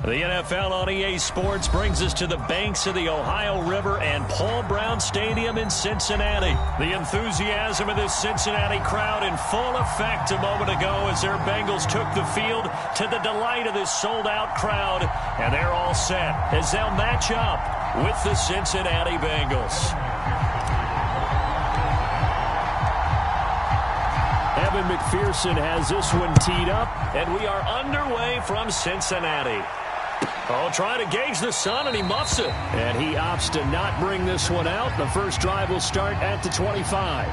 The NFL on EA Sports brings us to the banks of the Ohio River and Paul Brown Stadium in Cincinnati. The enthusiasm of this Cincinnati crowd in full effect a moment ago as their Bengals took the field to the delight of this sold-out crowd. And they're all set as they'll match up with the Cincinnati Bengals. Evan McPherson has this one teed up, and we are underway from Cincinnati. Oh, trying to gauge the sun, and he muffs it. And he opts to not bring this one out. The first drive will start at the 25.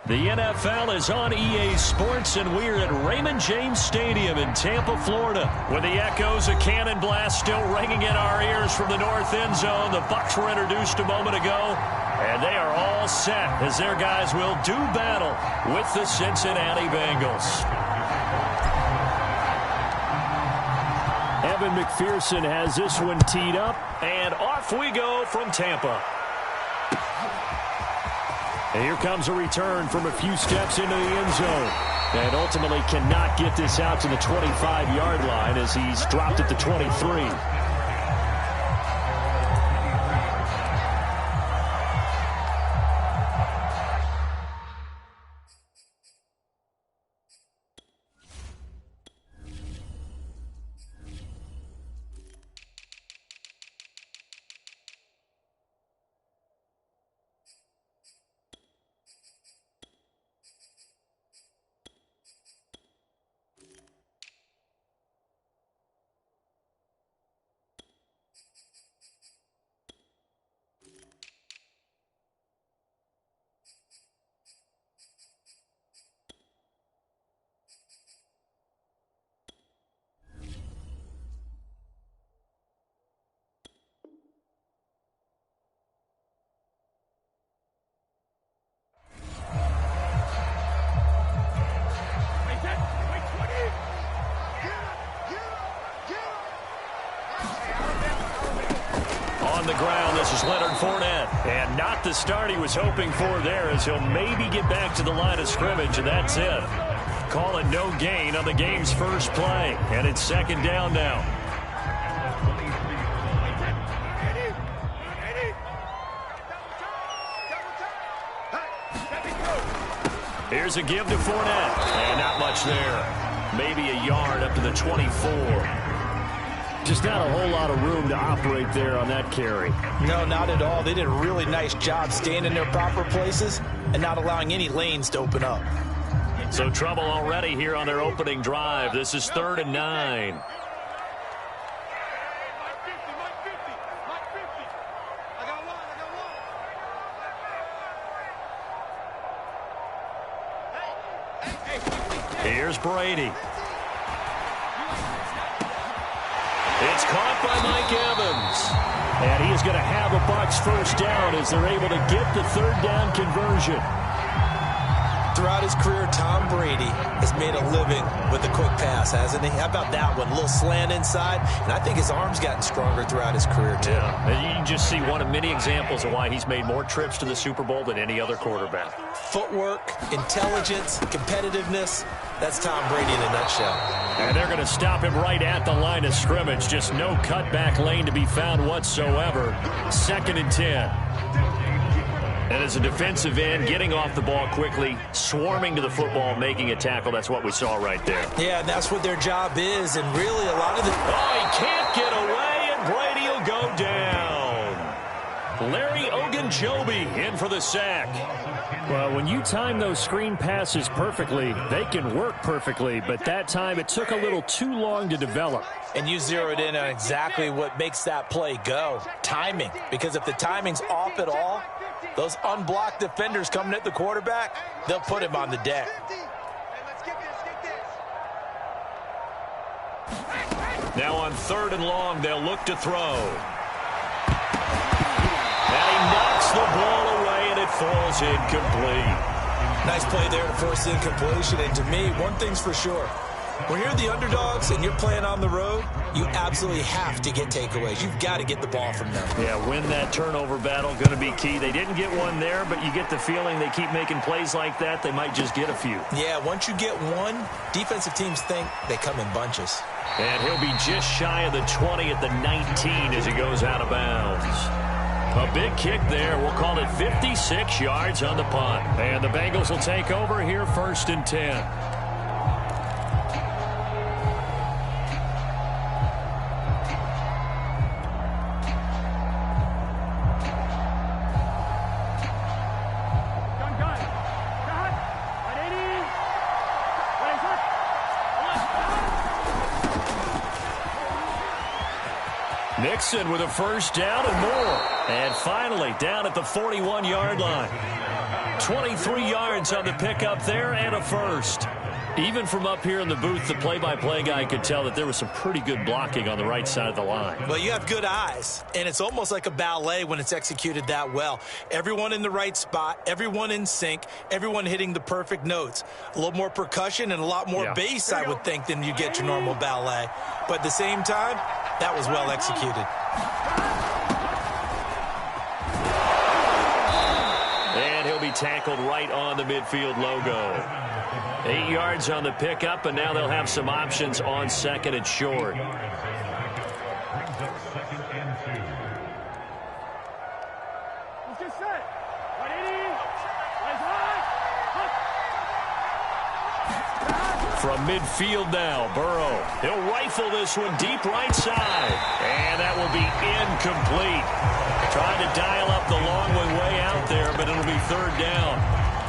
The NFL is on EA Sports, and we're at Raymond James Stadium in Tampa, Florida, with the echoes of cannon blast still ringing in our ears from the north end zone. The Bucs were introduced a moment ago, and they are all set as their guys will do battle with the Cincinnati Bengals. Evan McPherson has this one teed up, and off we go from Tampa. And here comes a return from a few steps into the end zone. And ultimately cannot get this out to the 25-yard line as he's dropped at the 23. The ground, this is Leonard Fournette, and not the start he was hoping for there, as he'll maybe get back to the line of scrimmage, and that's it. Call it no gain on the game's first play, and it's second down now. Here's a give to Fournette, and not much there. Maybe a yard up to the 24. Just not a whole lot of room to operate there on that carry. No, not at all. They did a really nice job staying in their proper places and not allowing any lanes to open up. So trouble already here on their opening drive. This is 3rd and 9. Here's Brady. It's caught by Mike Evans. And he is going to have a Bucs first down as they're able to get the third down conversion. Throughout his career, Tom Brady has made a living with the quick pass, hasn't he? How about that one? A little slant inside, and I think his arm's gotten stronger throughout his career, too. Yeah, and you can just see one of many examples of why he's made more trips to the Super Bowl than any other quarterback. Footwork, intelligence, competitiveness, that's Tom Brady in a nutshell. And they're going to stop him right at the line of scrimmage. Just no cutback lane to be found whatsoever. 2nd and 10. And as a defensive end, getting off the ball quickly, swarming to the football, making a tackle, that's what we saw right there. Yeah, and that's what their job is, and really a lot of the... Oh, he can't get away, and Brady will go down. Larry Ogunjobi in for the sack. Well, when you time those screen passes perfectly, they can work perfectly, but that time it took a little too long to develop. And you zeroed in on exactly what makes that play go. Timing. Because if the timing's off at all, those unblocked defenders coming at the quarterback, they'll put him on the deck. Now on 3rd and long, they'll look to throw. And he knocks the ball away, and it falls incomplete. Nice play there to force the incompletion. And to me, one thing's for sure. When you're the underdogs and you're playing on the road, you absolutely have to get takeaways. You've got to get the ball from them. Yeah, win that turnover battle, going to be key. They didn't get one there, but you get the feeling they keep making plays like that, they might just get a few. Yeah, once you get one, defensive teams think they come in bunches. And he'll be just shy of the 20 at the 19 as he goes out of bounds. A big kick there. We'll call it 56 yards on the punt. And the Bengals will take over here 1st and 10. Nixon with a first down and more. And finally down at the 41-yard line. 23 yards on the pickup there and a first. Even from up here in the booth, the play-by-play guy could tell that there was some pretty good blocking on the right side of the line. Well, you have good eyes, and it's almost like a ballet when it's executed that well. Everyone in the right spot, everyone in sync, everyone hitting the perfect notes. A little more percussion and a lot more bass, I would think, than you get your normal ballet. But at the same time, that was well executed. And he'll be tackled right on the midfield logo. 8 yards on the pickup, and now they'll have some options on 2nd and short. From midfield now, Burrow. He'll rifle this one deep right side. And that will be incomplete. Trying to dial up the long way out there, but it'll be 3rd down.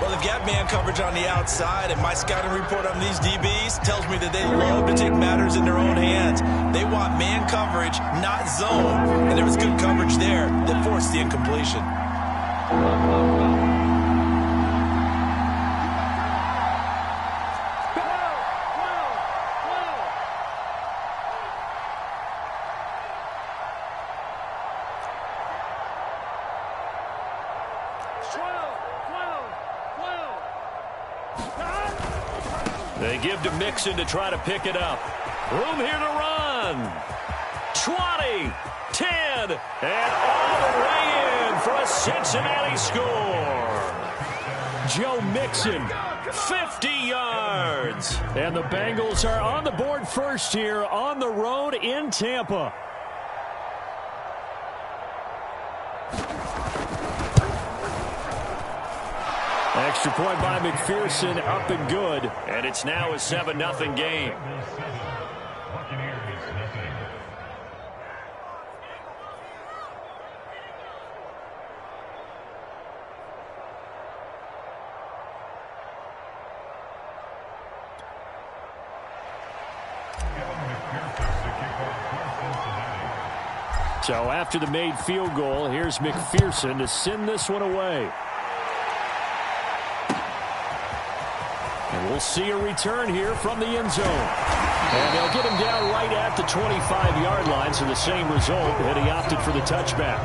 Well, they've got man coverage on the outside, and my scouting report on these DBs tells me that they love to take matters in their own hands. They want man coverage, not zone, and there was good coverage there that forced the incompletion. They give to Mixon to try to pick it up. Room here to run. 20, 10, and all the way in for a Cincinnati score. Joe Mixon, 50 yards. And the Bengals are on the board first here on the road in Tampa. Extra point by McPherson, up and good. And it's now a 7-0 game. So after the made field goal, here's McPherson to send this one away. And we'll see a return here from the end zone. And they'll get him down right at the 25-yard line, so the same result, and he opted for the touchback.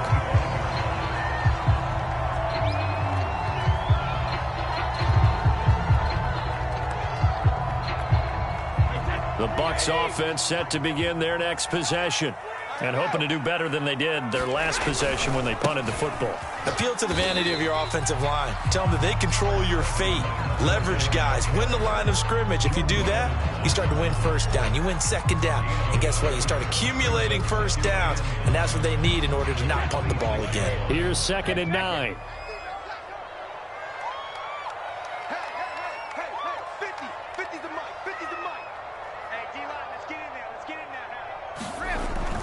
The Bucs offense set to begin their next possession, and hoping to do better than they did their last possession when they punted the football. Appeal to the vanity of your offensive line. Tell them that they control your fate. Leverage guys. Win the line of scrimmage. If you do that, you start to win first down. You win second down. And guess what? You start accumulating first downs, and that's what they need in order to not punt the ball again. Here's 2nd and 9.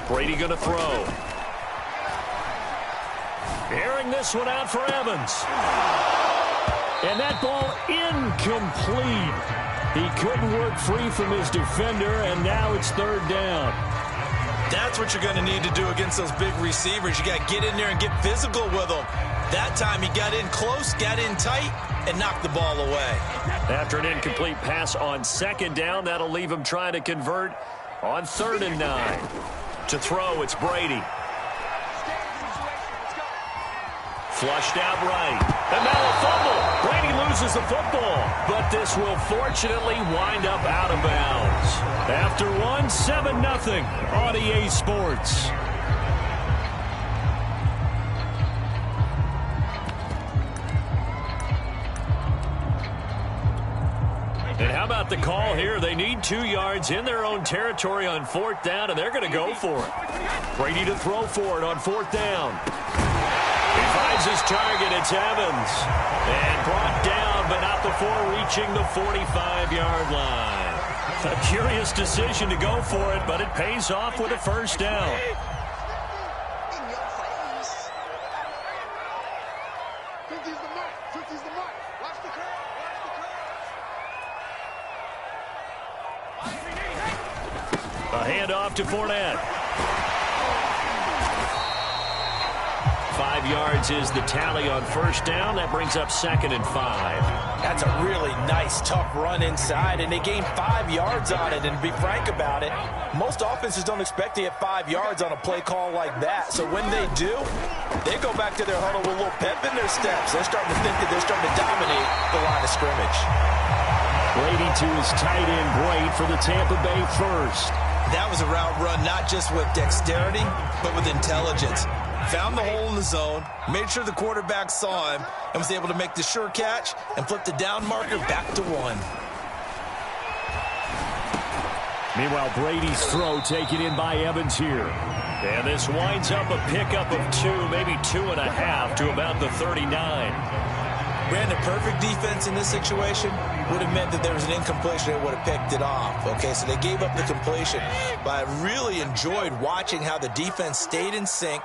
Brady going to throw. Airing this one out for Evans. And that ball incomplete. He couldn't work free from his defender, and now it's 3rd down. That's what you're going to need to do against those big receivers. You got to get in there and get physical with them. That time he got in close, got in tight, and knocked the ball away. After an incomplete pass on 2nd down, that'll leave him trying to convert on 3rd and 9. To throw, it's Brady. Flushed out right. And now a fumble. Brady loses the football. But this will fortunately wind up out of bounds. After one, 7-0 on EA Sports. And how about the call here? They need 2 yards in their own territory on 4th down, and they're going to go for it. Brady to throw for it on 4th down. He finds his target. It's Evans. And brought down, but not before reaching the 45-yard line. A curious decision to go for it, but it pays off with a 1st down. A handoff to Fournette. 5 yards is the tally on 1st down. That brings up 2nd and 5. That's a really nice, tough run inside, and they gained 5 yards on it. And to be frank about it, most offenses don't expect to get 5 yards on a play call like that. So when they do, they go back to their huddle with a little pep in their steps. They're starting to think that they're starting to dominate the line of scrimmage. Brady to his tight end, Great for the Tampa Bay first. That was a route run not just with dexterity, but with intelligence. Found the hole in the zone, made sure the quarterback saw him, and was able to make the sure catch and flip the down marker back to 1. Meanwhile, Brady's throw taken in by Evans here. And this winds up a pickup of 2, maybe 2.5 to about the 39. Brandon, perfect defense in this situation would have meant that there was an incompletion that would have picked it off. Okay, so they gave up the completion. But I really enjoyed watching how the defense stayed in sync,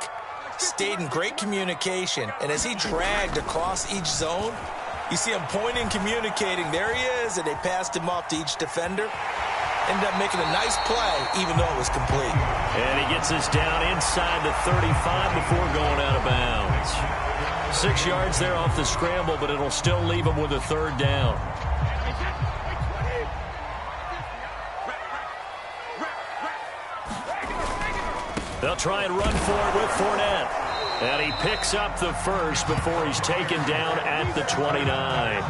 stayed in great communication, and as he dragged across each zone, you see him pointing, communicating. There he is, and they passed him off to each defender. Ended up making a nice play, even though it was complete. And he gets us down inside the 35 before going out of bounds. 6 yards there off the scramble, but it'll still leave him with a 3rd down. They'll try and run for it with Fournette. And he picks up the first before he's taken down at the 29.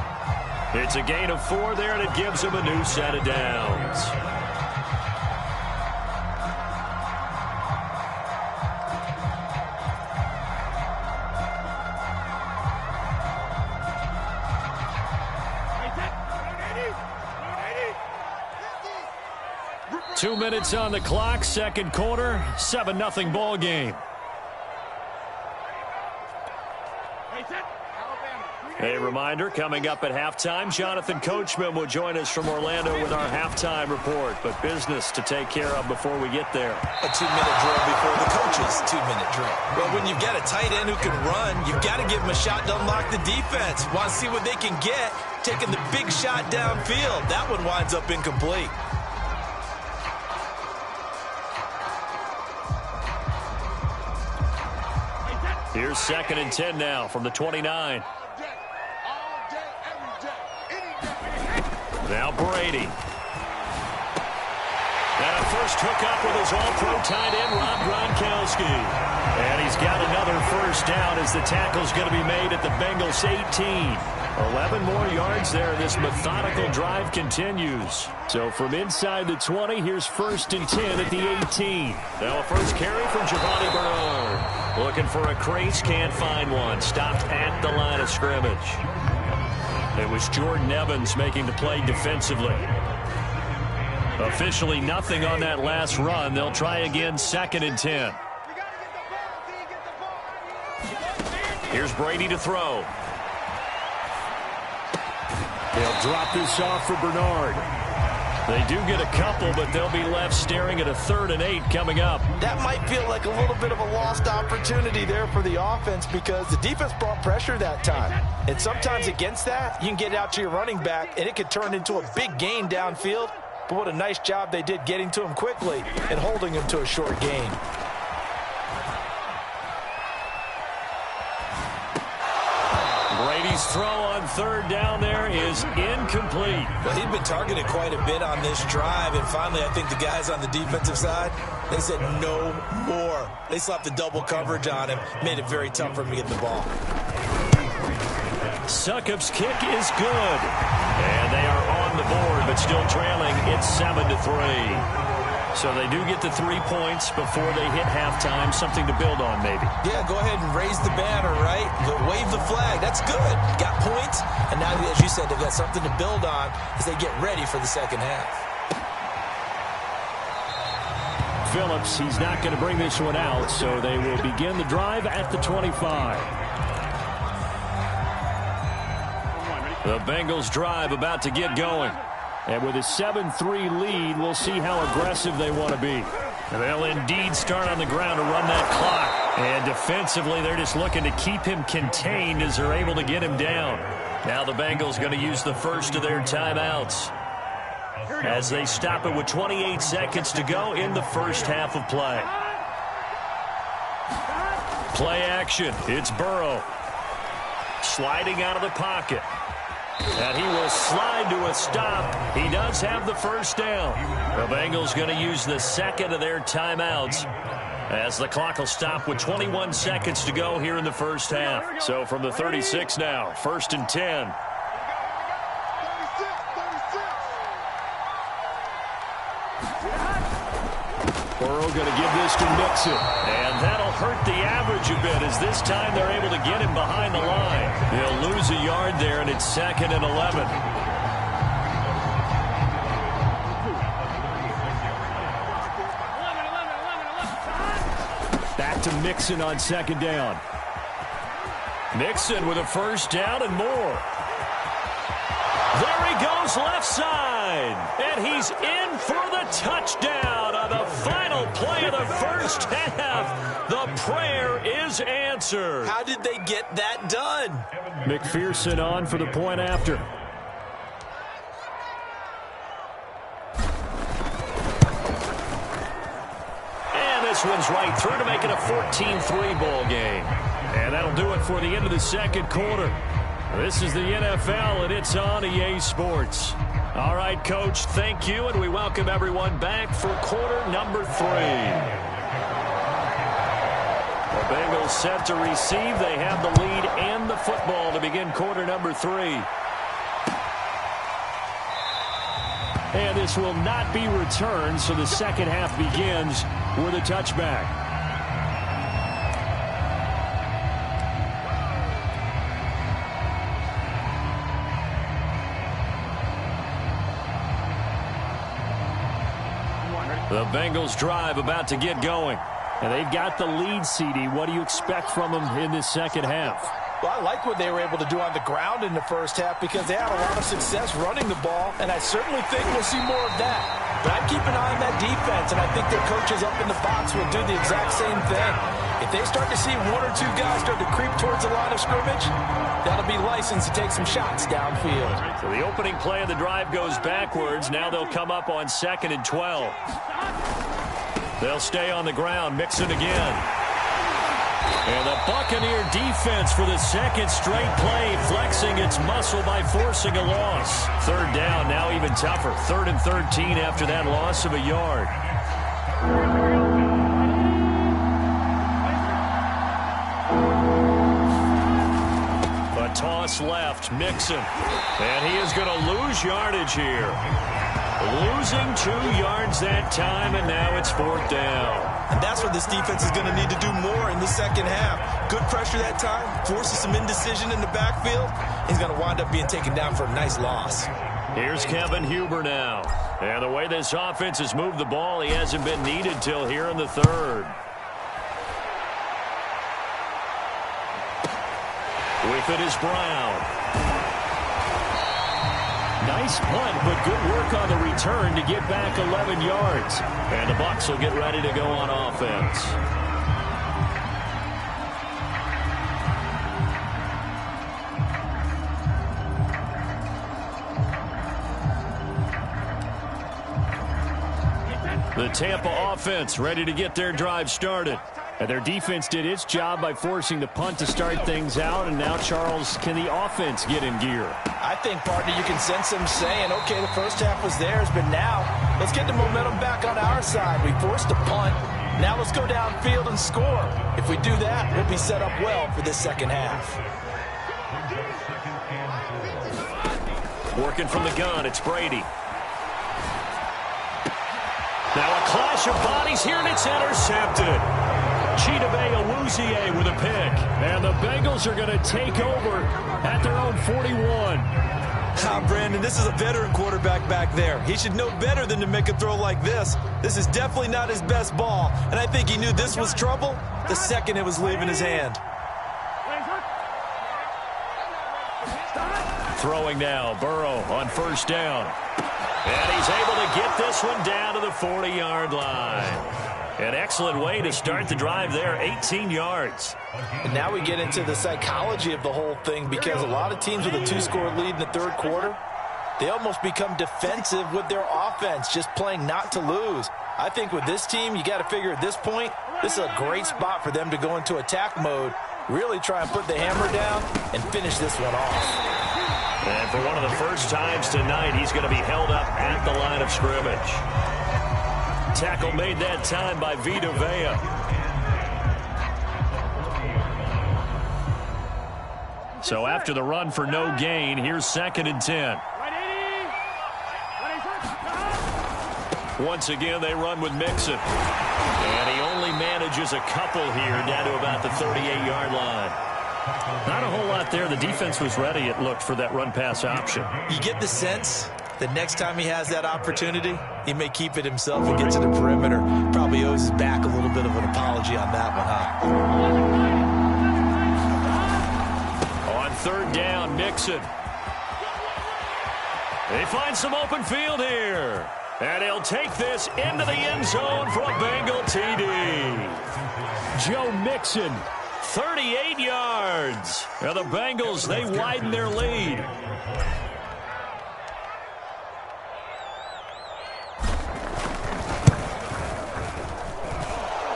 It's a gain of 4 there, and it gives him a new set of downs. Two minutes on the clock, 2nd quarter, 7-0 ball game. A reminder, coming up at halftime, Jonathan Coachman will join us from Orlando with our halftime report. But business to take care of before we get there. A 2-minute drill before the coach's 2-minute drill. Well, when you've got a tight end who can run, you've got to give him a shot to unlock the defense. Want to see what they can get, taking the big shot downfield. That one winds up incomplete. Here's 2nd and 10 now from the 29. Now Brady. And a first hookup with his all-pro tight end, Rob Gronkowski. And he's got another first down as the tackle's going to be made at the Bengals 18. 11 more yards there. This methodical drive continues. So from inside the 20, here's 1st and 10 at the 18. Now a first carry from Giovanni Bernard. Looking for a crease, can't find one. Stopped at the line of scrimmage. It was Jordan Evans making the play defensively. Officially nothing on that last run. They'll try again 2nd and 10. Here's Brady to throw. They'll drop this off for Bernard. They do get a couple, but they'll be left staring at a 3rd and 8 coming up. That might feel like a little bit of a lost opportunity there for the offense because the defense brought pressure that time. And sometimes against that, you can get out to your running back, and it could turn into a big gain downfield. But what a nice job they did getting to him quickly and holding him to a short gain. Brady's throw on 3rd down there is incomplete. Well, he'd been targeted quite a bit on this drive, and finally I think the guys on the defensive side, they said no more. They slapped the double coverage on him, made it very tough for him to get the ball. Succop's kick is good. And they are on the board, but still trailing. It's 7-3. So they do get the 3 points before they hit halftime. Something to build on, maybe. Yeah, go ahead and raise the banner, right? Wave the flag. That's good. Got points. And now, as you said, they've got something to build on as they get ready for the second half. Phillips, he's not going to bring this one out, so they will begin the drive at the 25. The Bengals drive about to get going. And with a 7-3 lead, we'll see how aggressive they want to be. And they'll indeed start on the ground to run that clock. And defensively, they're just looking to keep him contained as they're able to get him down. Now the Bengals going to use the first of their timeouts as they stop it with 28 seconds to go in the first half of play. Play action. It's Burrow. Sliding out of the pocket. And he will slide to a stop. He does have the first down. The Bengals going to use the second of their timeouts as the clock will stop with 21 seconds to go here in the first half. So from the 36 now, 1st and 10. Burrow going to give this to Mixon. And that'll hurt the average a bit as this time they're able to get him behind the line. They'll lose a yard there, and it's 2nd and 11. Back to Mixon on 2nd down. Mixon with a first down and more. There he goes left side. And he's in for the touchdown on the final play of the first half. The prayer is answered. How did they get that done? McPherson on for the point after. And this one's right through to make it a 14-3 ball game. And that'll do it for the end of the second quarter. This is the NFL, and it's on EA Sports. All right, Coach, thank you, and we welcome everyone back for quarter number 3. The Bengals set to receive. They have the lead and the football to begin quarter number 3. And this will not be returned, so the second half begins with a touchback. The Bengals drive about to get going. And they've got the lead, CD. What do you expect from them in this second half? Well, I like what they were able to do on the ground in the first half because they had a lot of success running the ball, and I certainly think we'll see more of that. But I'd keep an eye on that defense, and I think their coaches up in the box will do the exact same thing. If they start to see 1 or 2 guys start to creep towards the line of scrimmage, that'll be licensed to take some shots downfield. So the opening play of the drive goes backwards. Now they'll come up on 2nd and 12. They'll stay on the ground. Mixon again. And the Buccaneer defense for the second straight play, flexing its muscle by forcing a loss. Third down, now even tougher. 3rd and 13 after that loss of a yard. A toss left, Mixon. And he is going to lose yardage here. Losing 2 yards that time, and now it's 4th down. And that's what this defense is going to need to do more in the second half. Good pressure that time, forces some indecision in the backfield. He's going to wind up being taken down for a nice loss. Here's Kevin Huber now. And the way this offense has moved the ball, he hasn't been needed till here in the 3rd. With it is Brown. Nice punt, but good work on the return to get back 11 yards. And the Bucs will get ready to go on offense. The Tampa offense ready to get their drive started. And their defense did its job by forcing the punt to start things out. And now, Charles, can the offense get in gear? I think, partner, you can sense them saying, okay, the first half was theirs, but now let's get the momentum back on our side. We forced a punt. Now let's go downfield and score. If we do that, we'll be set up well for this second half. Working from the gun, it's Brady. Now a clash of bodies here, and it's intercepted. Chidobe Awuzie with a pick. And the Bengals are going to take over at their own 41. Brandon, this is a veteran quarterback back there. He should know better than to make a throw like this. This is definitely not his best ball, and I think he knew this was trouble the second it was leaving his hand. Throwing now, Burrow on 1st down. And he's able to get this one down to the 40-yard line. An excellent way to start the drive there, 18 yards. And now we get into the psychology of the whole thing, because a lot of teams with a 2-score lead in the 3rd quarter, they almost become defensive with their offense, just playing not to lose. I think with this team, you got to figure at this point, this is a great spot for them to go into attack mode, really try and put the hammer down and finish this one off. And for one of the first times tonight, he's going to be held up at the line of scrimmage. Tackle made that time by Vita Vea. So after the run for no gain, here's 2nd and 10. Once again, they run with Mixon. And he only manages a couple here down to about the 38-yard line. Not a whole lot there. The defense was ready, it looked, for that run-pass option. You get the sense that next time he has that opportunity, he may keep it himself and get to the perimeter. Probably owes his back a little bit of an apology on that one, huh? On 3rd down, Mixon. They find some open field here. And he'll take this into the end zone for a Bengal TD. Joe Mixon, 38 yards. Now the Bengals, they widen their lead.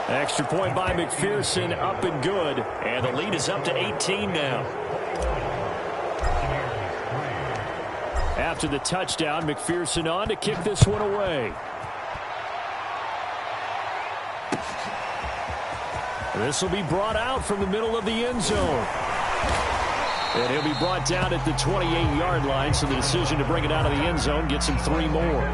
Extra point by McPherson, up and good. And the lead is up to 18 now. After the touchdown, McPherson on to kick this one away. This will be brought out from the middle of the end zone. And he'll be brought down at the 28-yard line, so the decision to bring it out of the end zone gets him 3 more.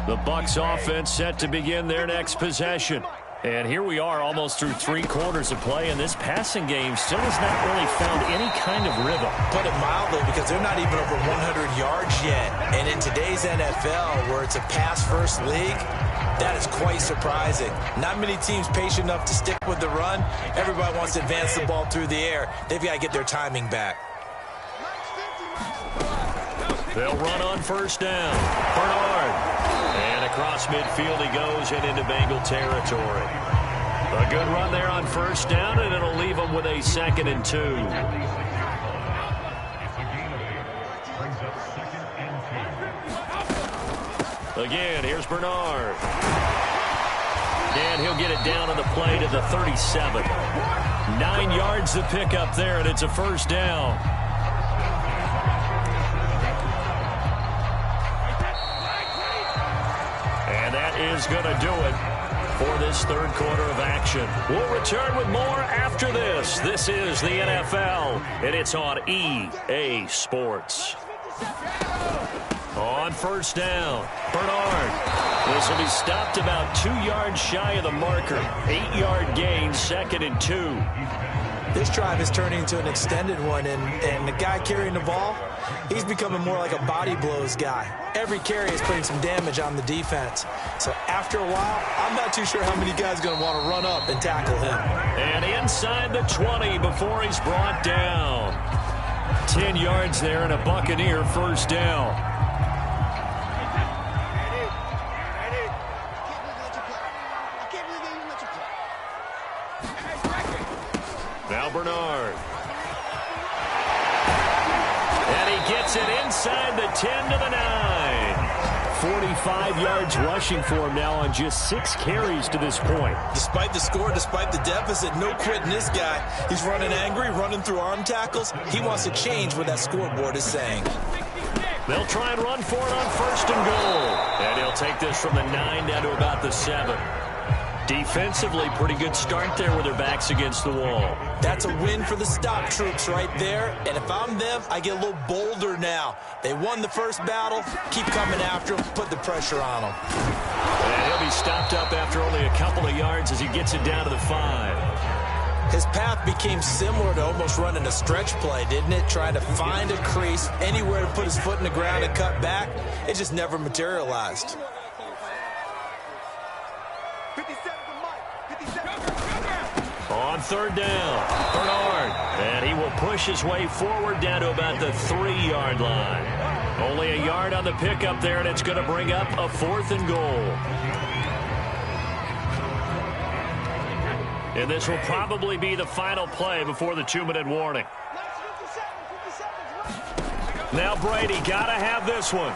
The Bucs offense set to begin their next possession. And here we are almost through 3 quarters of play, and this passing game still has not really found any kind of rhythm. Put it mildly, because they're not even over 100 yards yet. And in today's NFL, where it's a pass-first league, that is quite surprising. Not many teams patient enough to stick with the run. Everybody wants to advance the ball through the air. They've got to get their timing back. They'll run on 1st down. Bernard. And across midfield he goes and into Bengal territory. A good run there on first down, and it'll leave them with a 2nd and 2. Again, here's Bernard. And he'll get it down on the play to the 37. 9 yards to pick up there, and it's a first down. And that is going to do it for this third quarter of action. We'll return with more after this. This is the NFL, and it's on EA Sports. On first down, Bernard. This will be stopped about 2 yards shy of the marker. 8-yard gain, 2nd and 2. This drive is turning into an extended one, and the guy carrying the ball, he's becoming more like a body blows guy. Every carry is putting some damage on the defense. So after a while, I'm not too sure how many guys are going to want to run up and tackle him. And inside the 20 before he's brought down. 10 yards there and a Buccaneer first down. Now Bernard. And he gets it inside the 10 to the 9. 45 yards rushing for him now on just 6 carries to this point. Despite the score, despite the deficit, no quitting this guy. He's running angry, running through arm tackles. He wants to change what that scoreboard is saying. They'll try and run for it on first and goal. And he'll take this from the 9 down to about the 7. Defensively, pretty good start there with their backs against the wall. That's a win for the stop troops right there. And if I'm them, I get a little bolder now. They won the first battle. Keep coming after them. Put the pressure on them. And he'll be stopped up after only a couple of yards as he gets it down to the 5. His path became similar to almost running a stretch play, didn't it? Trying to find a crease, anywhere to put his foot in the ground and cut back. It just never materialized. On third down, Bernard. And he will push his way forward down to about the 3-yard line. Only a yard on the pickup there, and it's going to bring up a 4th and goal. And this will probably be the final play before the 2-minute warning. Now Brady got to have this one.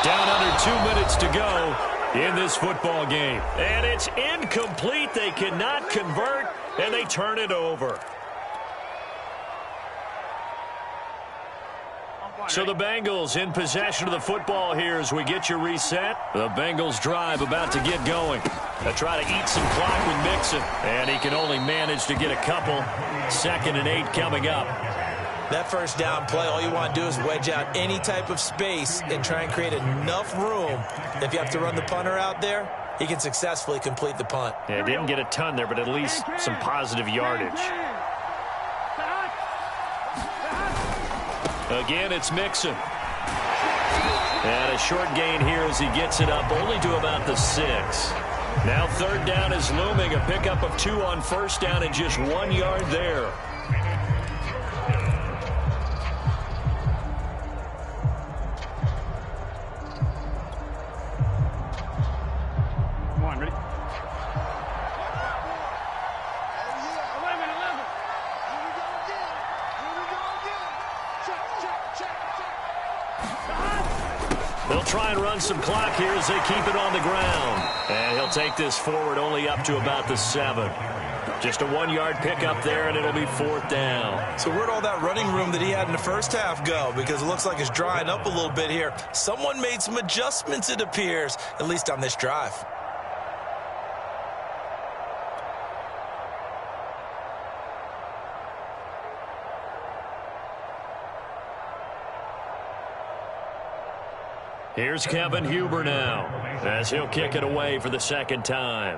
Down under 2 minutes to go in this football game. And it's incomplete. They cannot convert, and they turn it over. So the Bengals in possession of the football here as we get you reset. The Bengals drive about to get going. They'll try to eat some clock with Mixon, and he can only manage to get a couple. 2nd and 8 coming up. That first down play, all you want to do is wedge out any type of space and try and create enough room. If you have to run the punter out there, he can successfully complete the punt. Yeah, didn't get a ton there, but at least some positive yardage. Again, it's Mixon. And a short gain here as he gets it up only to about the 6. Now third down is looming. A pickup of 2 on first down and just 1 yard there. They'll try and run some clock here as they keep it on the ground. And he'll take this forward only up to about the 7. Just a 1-yard pickup there, and it'll be 4th down. So where'd all that running room that he had in the first half go? Because it looks like it's drying up a little bit here. Someone made some adjustments, it appears, at least on this drive. Here's Kevin Huber now as he'll kick it away for the 2nd time.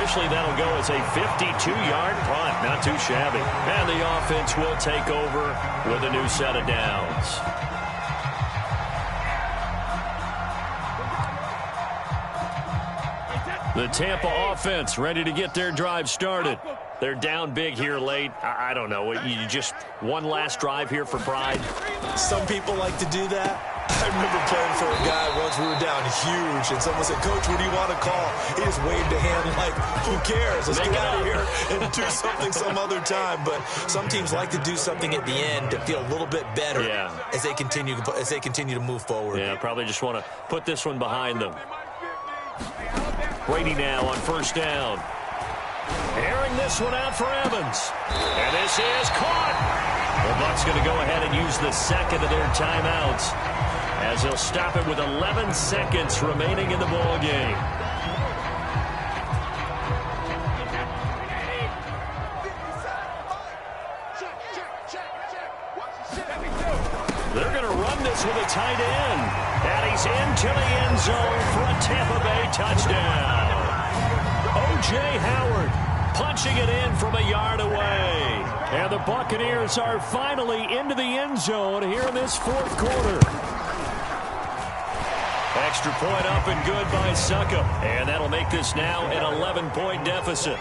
officially that'll go as a 52-yard punt. Not too shabby. And the offense will take over with a new set of downs. The Tampa offense ready to get their drive started. They're down big here late. I don't know. You just one last drive here for pride. Some people like to do that. I remember playing for a guy once. We were down huge, and someone said, "Coach, what do you want to call?" He just waved a hand like, "Who cares? Let's get out of here and do something some other time." But some teams like to do something at the end to feel a little bit better as they continue to move forward. Yeah, probably just want to put this one behind them. Brady now on first down. Airing this one out for Evans. And this is caught. The Bucs going to go ahead and use the second of their timeouts as they'll stop it with 11 seconds remaining in the ball game. They're going to run this with a tight end. And he's into the end zone for a Tampa Bay touchdown. O.J. Howard punching it in from a yard away. And the Buccaneers are finally into the end zone here in this fourth quarter. Extra point up and good by Suckup. And that'll make this now an 11-point deficit.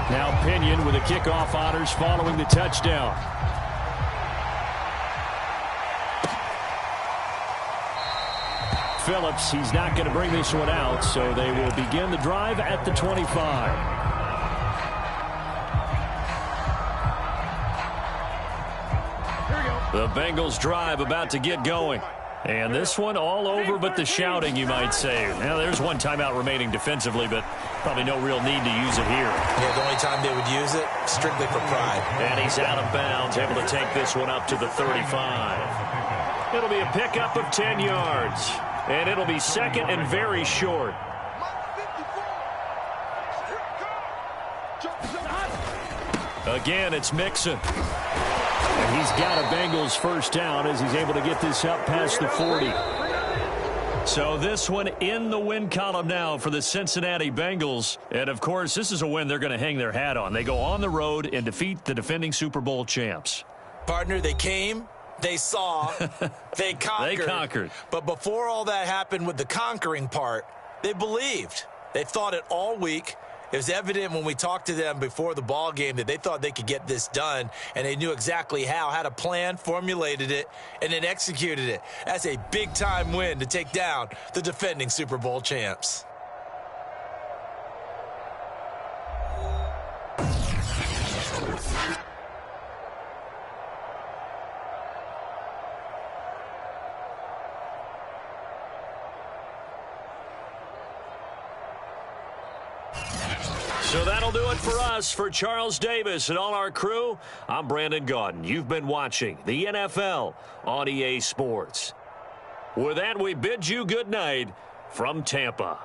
Now Pinion with the kickoff honors following the touchdown. Phillips, he's not going to bring this one out, so they will begin the drive at the 25. The Bengals drive about to get going. And this one all over but the shouting, you might say. Now, there's one timeout remaining defensively, but probably no real need to use it here. Yeah, the only time they would use it, strictly for pride. And he's out of bounds, able to take this one up to the 35. It'll be a pickup of 10 yards. And it'll be second and very short. Again, it's Mixon. And he's got a Bengals first down as he's able to get this up past the 40. So this one in the win column now for the Cincinnati Bengals. And, of course, this is a win they're going to hang their hat on. They go on the road and defeat the defending Super Bowl champs. Partner, they came. They saw, they conquered. They conquered. But before all that happened with the conquering part, they believed. They thought it all week. It was evident when we talked to them before the ball game that they thought they could get this done, and they knew exactly how, had a plan, formulated it, and then executed it. That's a big-time win to take down the defending Super Bowl champs. So that'll do it for us. For Charles Davis and all our crew, I'm Brandon Gaudin. You've been watching the NFL on EA Sports. With that, we bid you good night from Tampa.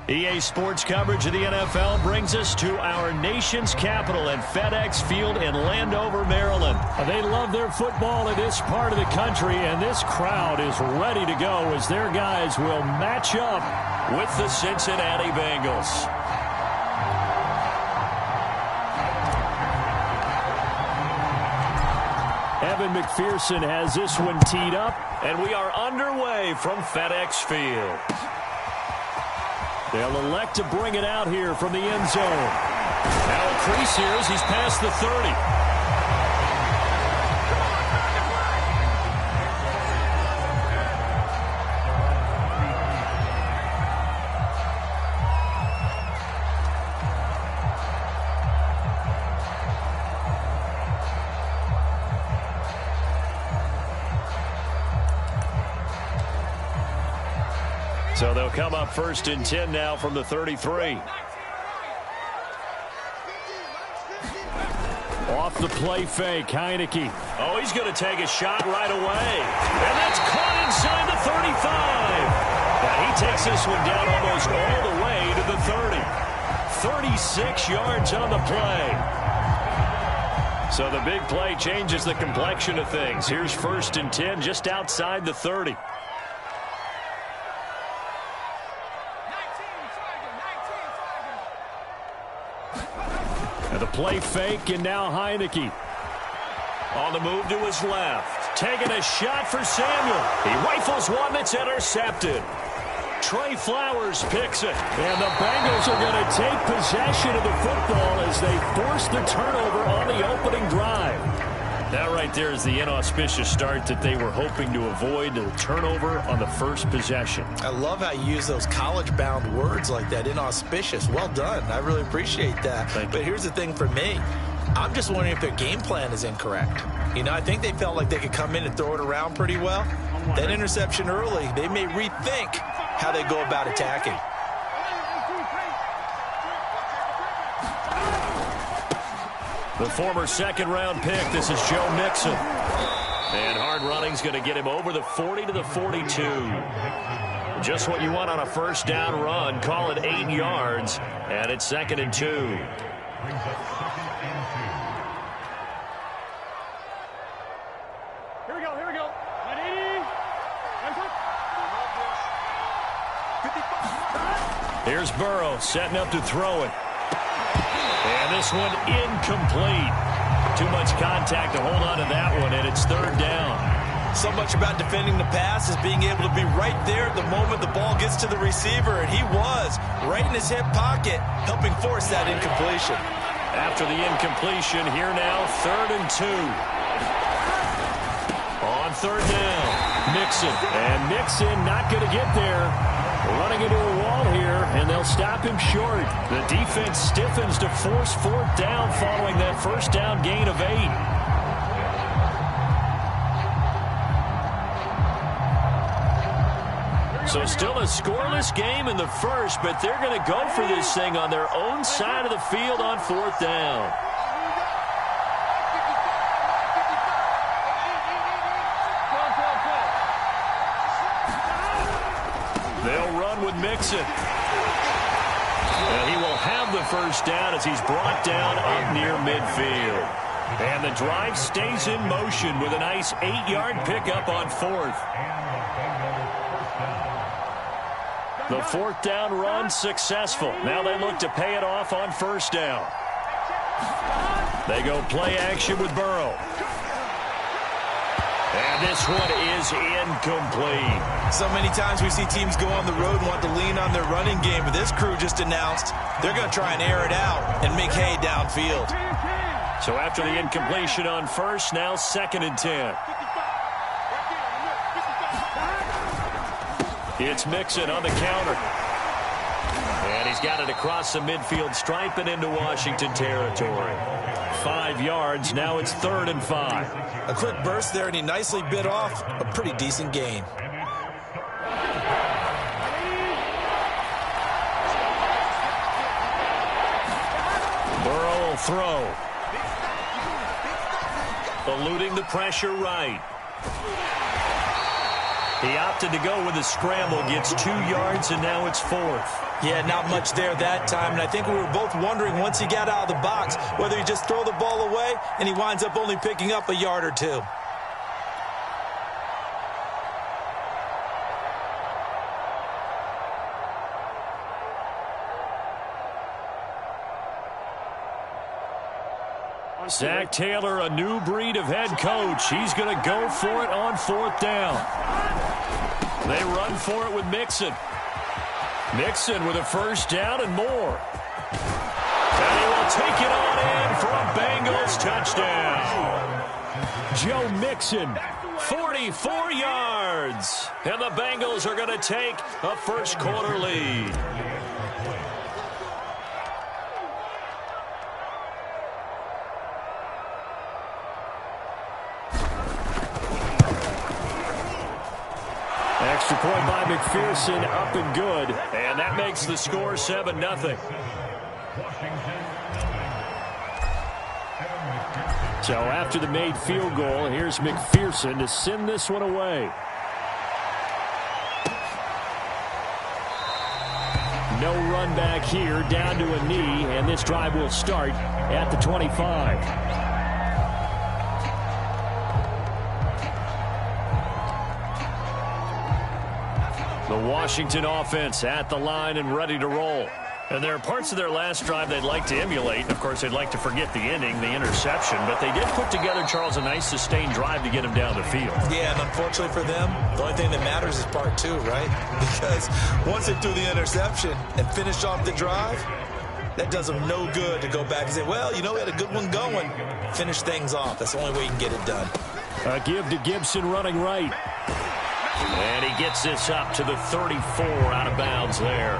EA Sports coverage of the NFL brings us to our nation's capital at FedEx Field in Landover, Maryland. They love their football in this part of the country, and this crowd is ready to go as their guys will match up with the Cincinnati Bengals. Evan McPherson has this one teed up, and we are underway from FedEx Field. They'll elect to bring it out here from the end zone. Now a crease here as he's past the 30. So they'll come up 1st and 10 now from the 33. Off the play fake, Heineke. Oh, he's going to take a shot right away. And that's caught inside the 35. Now he takes this one down almost all the way to the 30. 36 yards on the play. So the big play changes the complexion of things. Here's 1st and 10 just outside the 30. The play fake, and now Heineke. On the move to his left. Taking a shot for Samuel. He rifles one that's intercepted. Trey Flowers picks it. And the Bengals are going to take possession of the football as they force the turnover on the opening drive. That right there is the inauspicious start that they were hoping to avoid, the turnover on the first possession. I love how you use those college-bound words like that, inauspicious. Well done. I really appreciate that. But here's the thing for me. I'm just wondering if their game plan is incorrect. You know, I think they felt like they could come in and throw it around pretty well. That interception early, they may rethink how they go about attacking. The former second-round pick, this is Joe Mixon. And hard running's going to get him over the 40 to the 42. Just what you want on a first down run. Call it 8 yards, and it's 2nd and 2. Here we go. 180. Here's Burrow setting up to throw it. And this one incomplete. Too much contact to hold on to that one, and it's 3rd down. So much about defending the pass is being able to be right there at the moment the ball gets to the receiver, and he was right in his hip pocket, helping force that incompletion. After the incompletion, here now, 3rd and 2. On 3rd down, Mixon. And Mixon not going to get there. Running into a wall here, and they'll stop him short. The defense stiffens to force 4th down following that first down gain of 8. So still a scoreless game in the first, but they're going to go for this thing on their own side of the field on 4th down. They'll run with Mixon. And he will have the first down as he's brought down up near midfield. And the drive stays in motion with a nice 8-yard pickup on 4th. The 4th down run successful. Now they look to pay it off on 1st down. They go play action with Burrow. And this one is incomplete. So many times we see teams go on the road and want to lean on their running game, but this crew just announced they're going to try and air it out and make hay downfield. So after the incompletion on 1st, now 2nd and 10. It's Mixon on the counter. And he's got it across the midfield stripe and into Washington territory. 5 yards, now it's 3rd and 5. A quick burst there, and he nicely bit off a pretty decent gain. Burrow will throw. Eluding the pressure right. He opted to go with a scramble, gets 2 yards, and now it's 4th. Yeah, not much there that time, and I think we were both wondering once he got out of the box whether he just throw the ball away and he winds up only picking up a yard or 2. Zach Taylor, a new breed of head coach. He's going to go for it on 4th down. They run for it with Mixon. Mixon with a 1st down and more. And he will take it on in for a Bengals touchdown. Joe Mixon, 44 yards. And the Bengals are going to take a first-quarter lead. Extra point by McPherson, up and good. And that makes the score 7-0. So after the made field goal, here's McPherson to send this one away. No run back here, down to a knee, and this drive will start at the 25. The Washington offense at the line and ready to roll. And there are parts of their last drive they'd like to emulate. Of course, they'd like to forget the inning, the interception. But they did put together, Charles, a nice sustained drive to get him down the field. Yeah, and unfortunately for them, the only thing that matters is part 2, right? Because once they threw the interception and finished off the drive, that does them no good to go back and say, well, you know, we had a good one going. Finish things off. That's the only way you can get it done. A give to Gibson running right. And he gets this up to the 34 out of bounds there.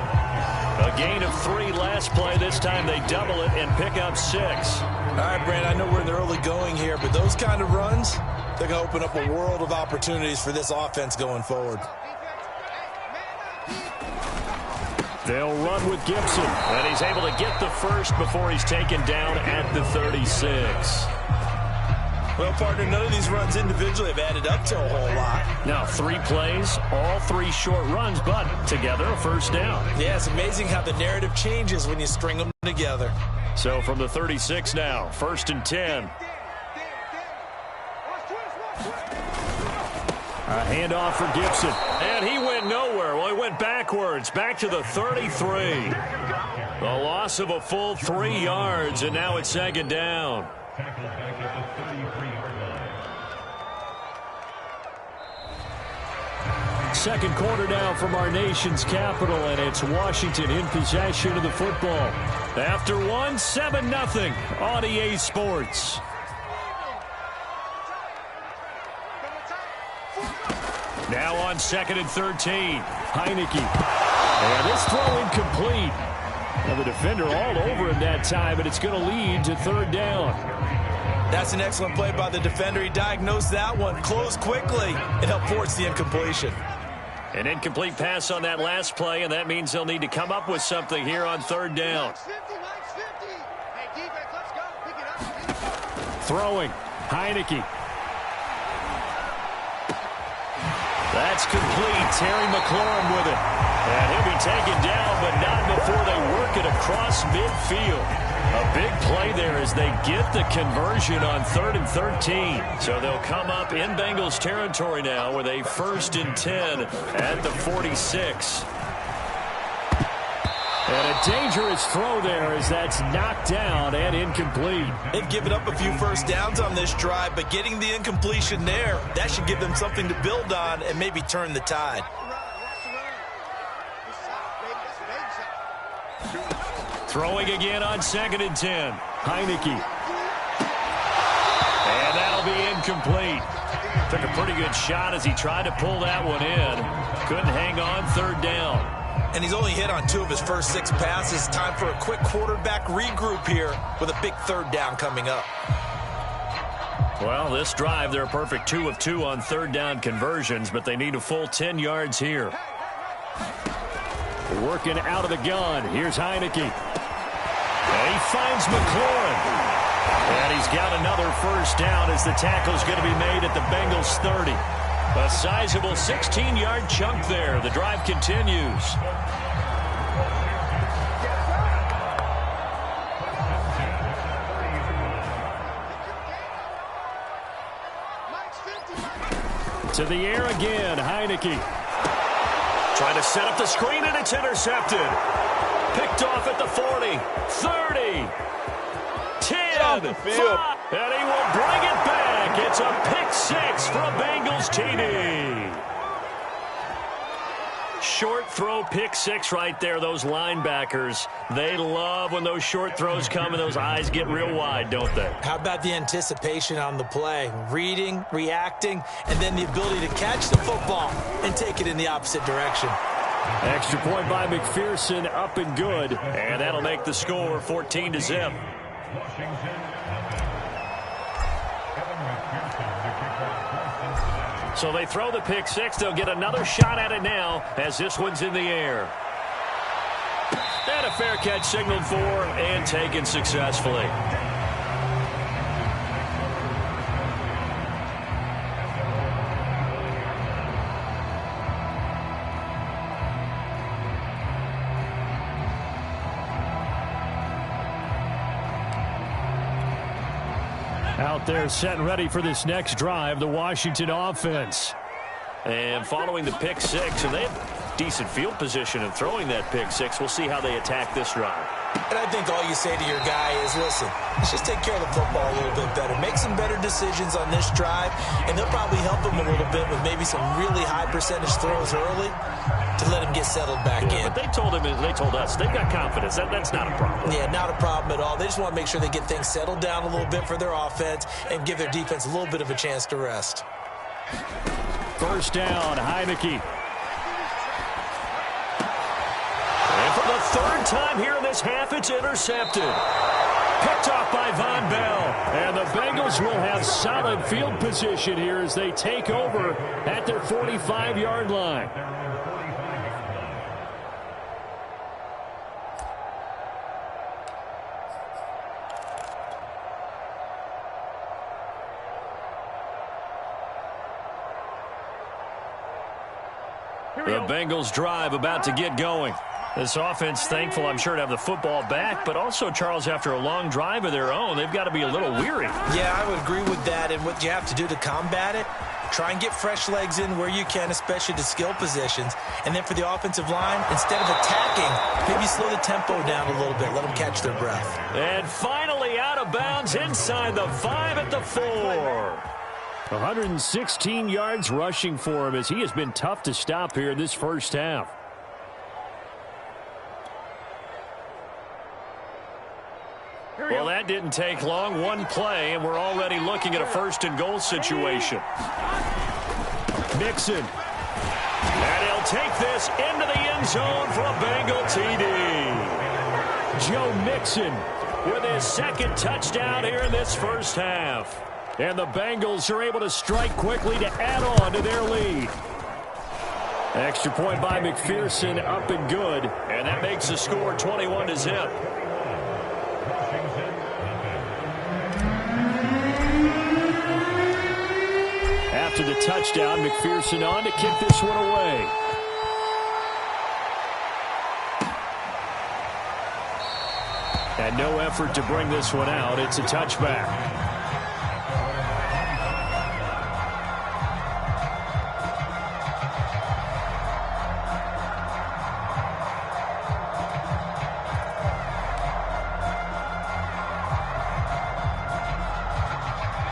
A gain of 3 last play. This time they double it and pick up 6. All right, Brand, I know we're in the early going here, but those kind of runs, they're going to open up a world of opportunities for this offense going forward. They'll run with Gibson. And he's able to get the first before he's taken down at the 36. Well, partner, none of these runs individually have added up to a whole lot. Now 3 plays, all 3 short runs, but together a 1st down. Yeah, it's amazing how the narrative changes when you string them together. So from the 36 now, 1st and 10. A handoff for Gibson. And he went nowhere. Well, he went backwards, back to the 33. The loss of a full 3 yards, and now it's 2nd down. Second quarter now from our nation's capital, and it's Washington in possession of the football. After 1, 7-0 on EA Sports. Now on 2nd and 13. Heineke. And this throw incomplete. Now the defender all over him that time, but it's going to lead to 3rd down. That's an excellent play by the defender. He diagnosed that one, closed quickly, and helped force the incompletion. An incomplete pass on that last play, and that means they'll need to come up with something here on 3rd down. Throwing. Heineke. That's complete. Terry McLaurin with it. And he'll be taken down, but not before they work it across midfield. A big play there as they get the conversion on 3rd and 13. So they'll come up in Bengals territory now with a 1st and 10 at the 46. And a dangerous throw there as that's knocked down and incomplete. They've given up a few 1st downs on this drive, but getting the incompletion there, that should give them something to build on and maybe turn the tide. Throwing again on 2nd and 10. Heineke. And that'll be incomplete. Took a pretty good shot as he tried to pull that one in. Couldn't hang on, 3rd down. And he's only hit on 2 of his first 6 passes. Time for a quick quarterback regroup here with a big 3rd down coming up. Well, this drive, they're a perfect 2 of 2 on 3rd down conversions, but they need a full 10 yards here. Working out of the gun. Here's Heineke. And he finds McLaurin. And he's got another 1st down as the tackle's going to be made at the Bengals 30. A sizable 16-yard chunk there. The drive continues. To the air again, Heineke. Trying to set up the screen, and it's intercepted. Picked off at the 40, 30, 10, 5, and he will bring it back. It's a pick six for a Bengals TD. Short throw pick six right there. Those linebackers, they love when those short throws come and those eyes get real wide, don't they? How about the anticipation on the play? Reading, reacting, and then the ability to catch the football and take it in the opposite direction. Extra point by McPherson, up and good. And that'll make the score 14-0. So they throw the pick six. They'll get another shot at it now as this one's in the air. And a fair catch signaled for and taken successfully. Out there set and ready for this next drive, the Washington offense. And following the pick six, and they have decent field position in throwing that pick six. We'll see how they attack this drive. And I think all you say to your guy is, listen, let's just take care of the football a little bit better. Make some better decisions on this drive, and they'll probably help him a little bit with maybe some really high percentage throws early to let him get settled back in. But they told us, they've got confidence. That's not a problem. Yeah, not a problem at all. They just want to make sure they get things settled down a little bit for their offense and give their defense a little bit of a chance to rest. First down, Heineke. And for the third time here in this half, it's intercepted. Picked off by Von Bell. And the Bengals will have solid field position here as they take over at their 45-yard line. The Bengals drive about to get going. This offense thankful, I'm sure, to have the football back, but also, Charles, after a long drive of their own, they've got to be a little weary. Yeah, I would agree with that, and what you have to do to combat it, try and get fresh legs in where you can, especially to skill positions. And then for the offensive line, instead of attacking, maybe slow the tempo down a little bit, let them catch their breath. And finally out of bounds inside the 5 at the 4. 116 yards rushing for him as he has been tough to stop here in this first half. Well, that didn't take long. One play, and we're already looking at a first-and-goal situation. Mixon. And he'll take this into the end zone for a Bengal TD. Joe Mixon with his second touchdown here in this first half. And the Bengals are able to strike quickly to add on to their lead. Extra point by McPherson, up and good. And that makes the score 21-0. After the touchdown, McPherson on to kick this one away. And no effort to bring this one out. It's a touchback.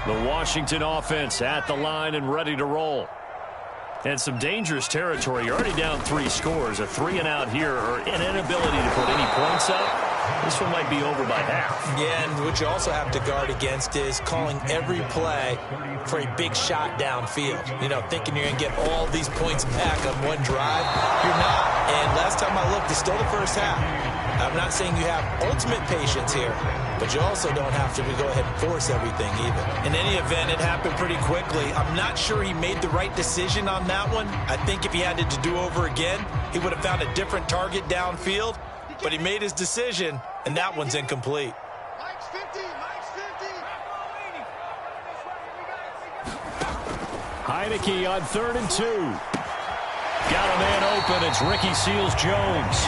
The Washington offense at the line and ready to roll. And some dangerous territory. You're already down 3 scores. A 3-and-out here or an inability to put any points up. This one might be over by half. Yeah, and what you also have to guard against is calling every play for a big shot downfield. You know, thinking you're going to get all these points back on one drive. You're not. And last time I looked, it's still the first half. I'm not saying you have ultimate patience here, but you also don't have to go ahead and force everything either. In any event, it happened pretty quickly. I'm not sure he made the right decision on that one. I think if he had it to do over again, he would have found a different target downfield, but he made his decision, and that one's incomplete. Mike's 50, Mike's 50. Heineke on 3rd and 2. Got a man open. It's Ricky Seals-Jones.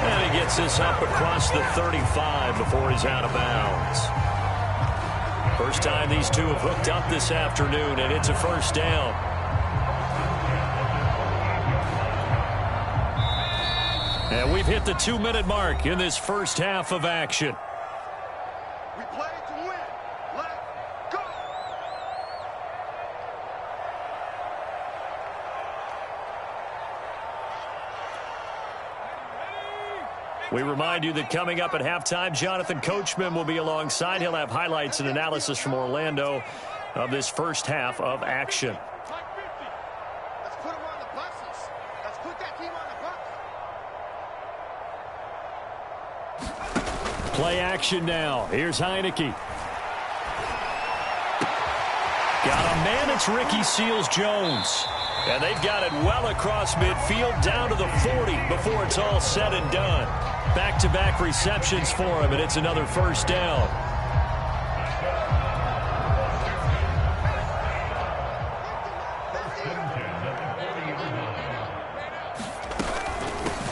And he gets this up across the 35 before he's out of bounds. First time these two have hooked up this afternoon, and it's a first down. And we've hit the 2-minute mark in this first half of action. We play to win. Let's go. We remind you that coming up at halftime, Jonathan Coachman will be alongside. He'll have highlights and analysis from Orlando of this first half of action. Let's put them on the buses. Let's put that team on the bus. Play action now. Here's Heineke. Got a man. It's Ricky Seals-Jones. And they've got it well across midfield down to the 40 before it's all said and done. Back-to-back receptions for him, and it's another first down.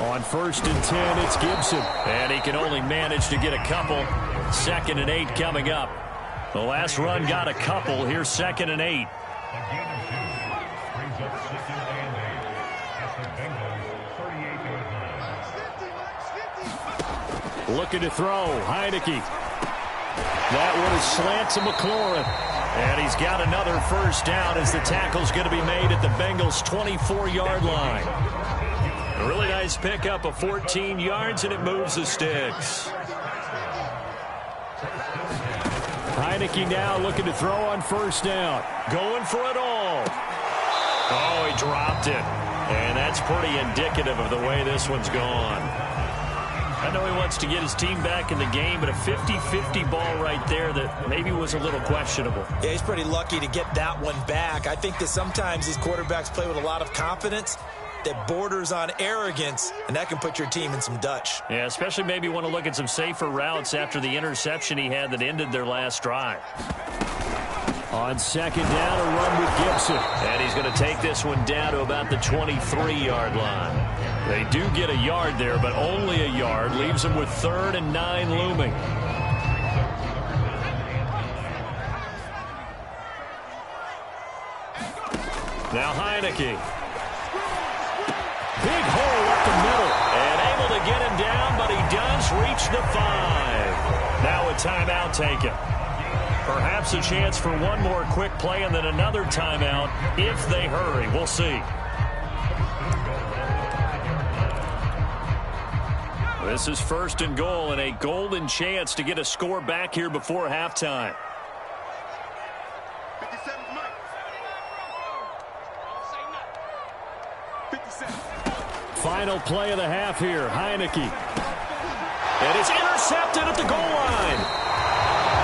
On 1st and 10, it's Gibson. And he can only manage to get a couple. 2nd and 8 coming up. The last run got a couple. Here's 2nd and 8. Looking to throw. Heineke. That one is slant to McLaurin. And he's got another first down as the tackle's going to be made at the Bengals' 24-yard line. A really nice pickup of 14 yards, and it moves the sticks. Heineke now looking to throw on first down. Going for it all. Oh, he dropped it. And that's pretty indicative of the way this one's gone. I know he wants to get his team back in the game, but a 50-50 ball right there that maybe was a little questionable. Yeah, he's pretty lucky to get that one back. I think that sometimes these quarterbacks play with a lot of confidence that borders on arrogance, and that can put your team in some Dutch. Yeah, especially maybe want to look at some safer routes after the interception he had that ended their last drive. On 2nd down, a run with Gibson. And he's going to take this one down to about the 23-yard line. They do get a yard there, but only a yard. Leaves them with 3rd and 9 looming. Now Heineke. Big hole up the middle. And able to get him down, but he does reach the 5. Now a timeout taken. Perhaps a chance for one more quick play and then another timeout if they hurry. We'll see. This is 1st and goal and a golden chance to get a score back here before halftime. 57 Mike. 57. Final play of the half here. Heineke. And it's intercepted at the goal line.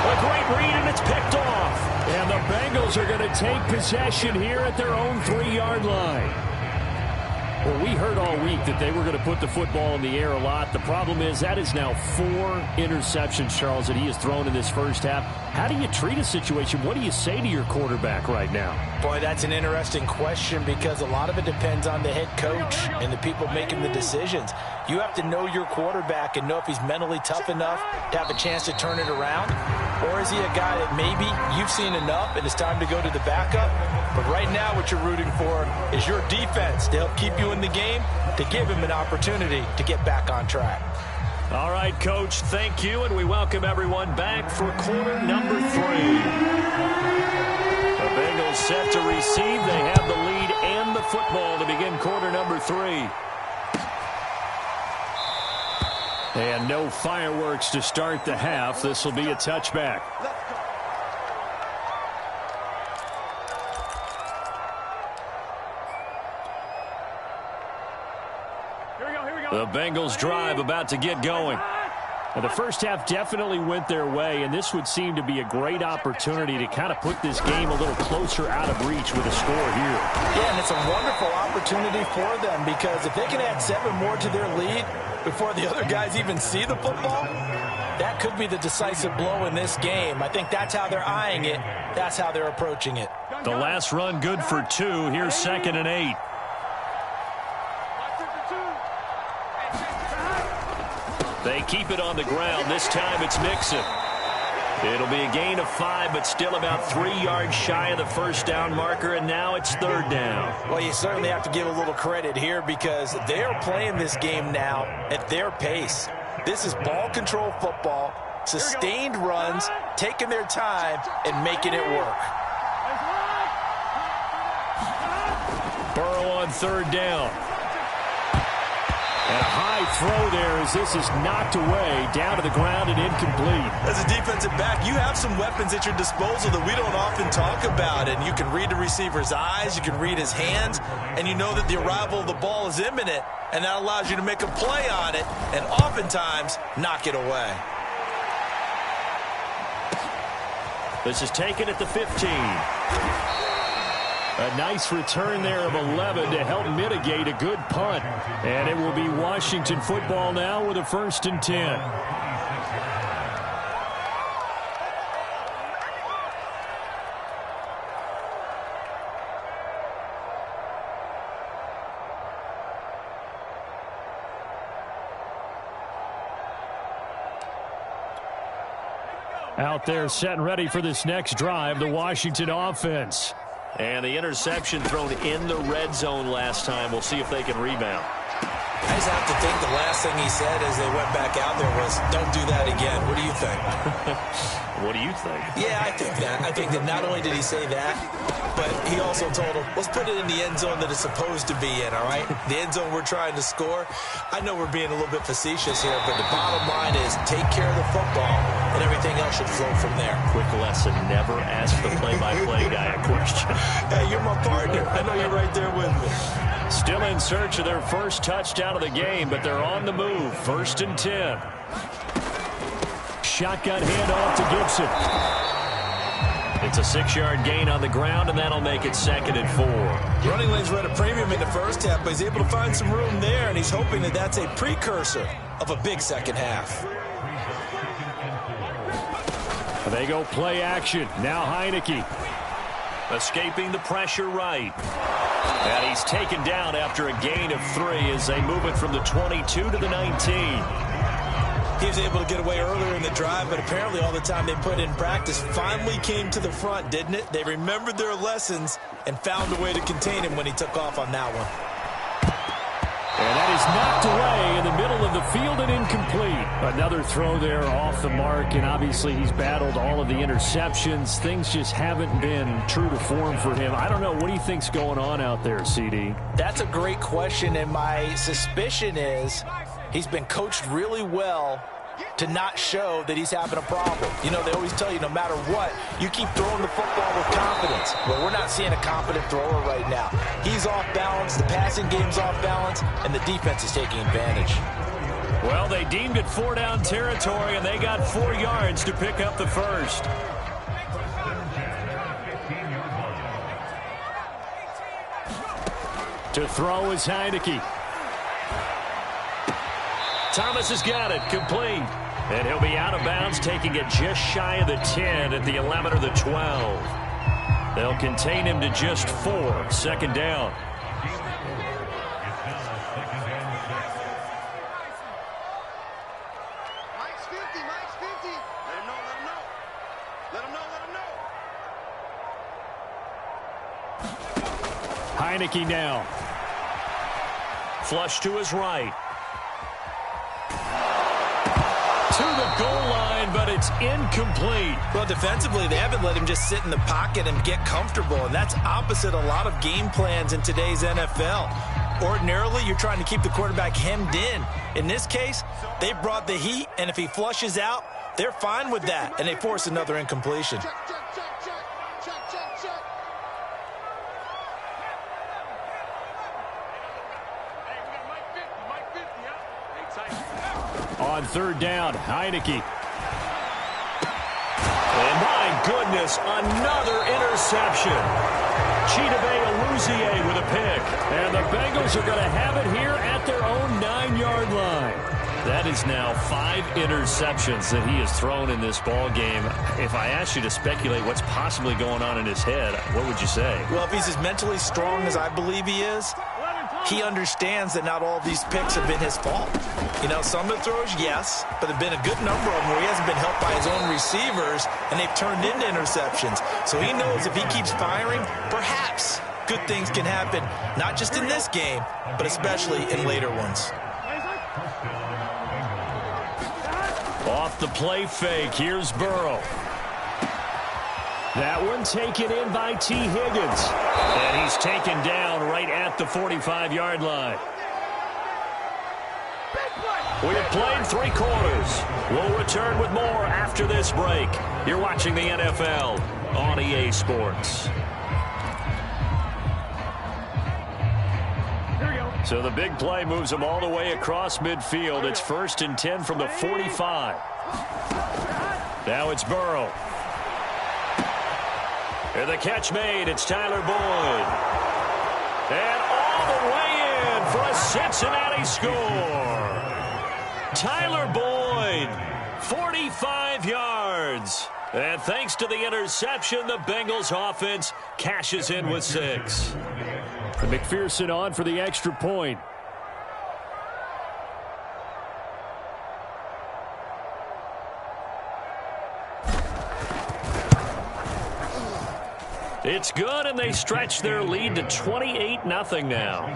A great read, and it's picked off. And the Bengals are going to take possession here at their own 3-yard line. Well, we heard all week that they were going to put the football in the air a lot. The problem is that is now 4 interceptions, Charles, that he has thrown in this first half. How do you treat a situation? What do you say to your quarterback right now? Boy, that's an interesting question because a lot of it depends on the head coach and the people making the decisions. You have to know your quarterback and know if he's mentally tough enough to have a chance to turn it around. Or is he a guy that maybe you've seen enough and it's time to go to the backup? But right now what you're rooting for is your defense to help keep you in the game, to give him an opportunity to get back on track. All right, Coach, thank you, and we welcome everyone back for quarter number 3. The Bengals set to receive. They have the lead and the football to begin quarter number 3. And no fireworks to start the half. This will be a touchback. The Bengals drive about to get going. Well, the first half definitely went their way, and this would seem to be a great opportunity to kind of put this game a little closer out of reach with a score here. Yeah, and it's a wonderful opportunity for them because if they can add 7 more to their lead before the other guys even see the football, that could be the decisive blow in this game. I think that's how they're eyeing it. That's how they're approaching it. The last run good for 2. Here's 2nd and 8. They keep it on the ground. This time it's Mixon. It'll be a gain of 5, but still about 3 yards shy of the first down marker, and now it's 3rd down. Well, you certainly have to give a little credit here because they're playing this game now at their pace. This is ball control football, sustained runs, taking their time, and making it work. Burrow on 3rd down. And a high throw there as this is knocked away, down to the ground and incomplete. As a defensive back, you have some weapons at your disposal that we don't often talk about. And you can read the receiver's eyes, you can read his hands, and you know that the arrival of the ball is imminent. And that allows you to make a play on it and oftentimes knock it away. This is taken at the 15. A nice return there of 11 to help mitigate a good punt. And it will be Washington football now with a 1st and 10. Out there set and ready for this next drive, the Washington offense. And the interception thrown in the red zone last time. We'll see if they can rebound. I just have to think the last thing he said as they went back out there was, don't do that again. What do you think? What do you think? Yeah, I think that. I think that not only did he say that, but he also told him, let's put it in the end zone that it's supposed to be in, all right? The end zone we're trying to score. I know we're being a little bit facetious here, but the bottom line is take care of the football, and everything else should flow from there. Quick lesson, never ask the play-by-play guy a question. Hey, you're my partner. I know you're right there with me. Still in search of their first touchdown of the game, but they're on the move. 1st and 10. Shotgun handoff to Gibson. It's a 6-yard gain on the ground, and that'll make it 2nd and 4. Running lanes were at a premium in the first half, but he's able to find some room there, and he's hoping that that's a precursor of a big second half. They go play action. Now Heineke. Escaping the pressure right. And he's taken down after a gain of 3 as they move it from the 22 to the 19. He was able to get away earlier in the drive, but apparently all the time they put in practice finally came to the front, didn't it? They remembered their lessons and found a way to contain him when he took off on that one. And that is knocked away in the middle of the field and incomplete. Another throw there off the mark, and obviously he's battled all of the interceptions. Things just haven't been true to form for him. I don't know. What do you think's going on out there, CD? That's a great question, and my suspicion is he's been coached really well to not show that he's having a problem. You know, they always tell you no matter what, you keep throwing the football with confidence. Well, we're not seeing a confident thrower right now. He's off balance, the passing game's off balance, and the defense is taking advantage. Well, they deemed it 4-down territory, and they got 4 yards to pick up the first. To throw is Heineke. Thomas has got it, complete. And he'll be out of bounds, taking it just shy of the 10 at the 11 or the 12. They'll contain him to just 4, 2nd down. Mike's 50, Mike's 50. Let him know, let him know. Let him know, let him know. Heineke now. Flush to his right. To the goal line, but it's incomplete. Well, defensively, they haven't let him just sit in the pocket and get comfortable, and that's opposite a lot of game plans in today's NFL. Ordinarily, you're trying to keep the quarterback hemmed in. In this case, they brought the heat, and if he flushes out, they're fine with that, and they force another incompletion. Check, check, check, check. Check, check, check. Hey, we got Mike 50, huh? Hey, tight. On 3rd down, Heineke. And my goodness, another interception. Chidobe Awuzie with a pick. And the Bengals are going to have it here at their own 9-yard line. That is now 5 interceptions that he has thrown in this ball game. If I asked you to speculate what's possibly going on in his head, what would you say? Well, if he's as mentally strong as I believe he is, he understands that not all of these picks have been his fault. You know, some of the throws, yes, but there have been a good number of them where he hasn't been helped by his own receivers, and they've turned into interceptions. So he knows if he keeps firing, perhaps good things can happen, not just in this game, but especially in later ones. Off the play fake, here's Burrow. That one taken in by T. Higgins. And he's taken down right at the 45-yard line. We have played 3 quarters. We'll return with more after this break. You're watching the NFL on EA Sports. So the big play moves them all the way across midfield. It's 1st and 10 from the 45. Now it's Burrow. And the catch made. It's Tyler Boyd. And all the way in for a Cincinnati score. Tyler Boyd, 45 yards. And thanks to the interception, the Bengals offense cashes in with 6. And McPherson on for the extra point. It's good, and they stretch their lead to 28-0 now.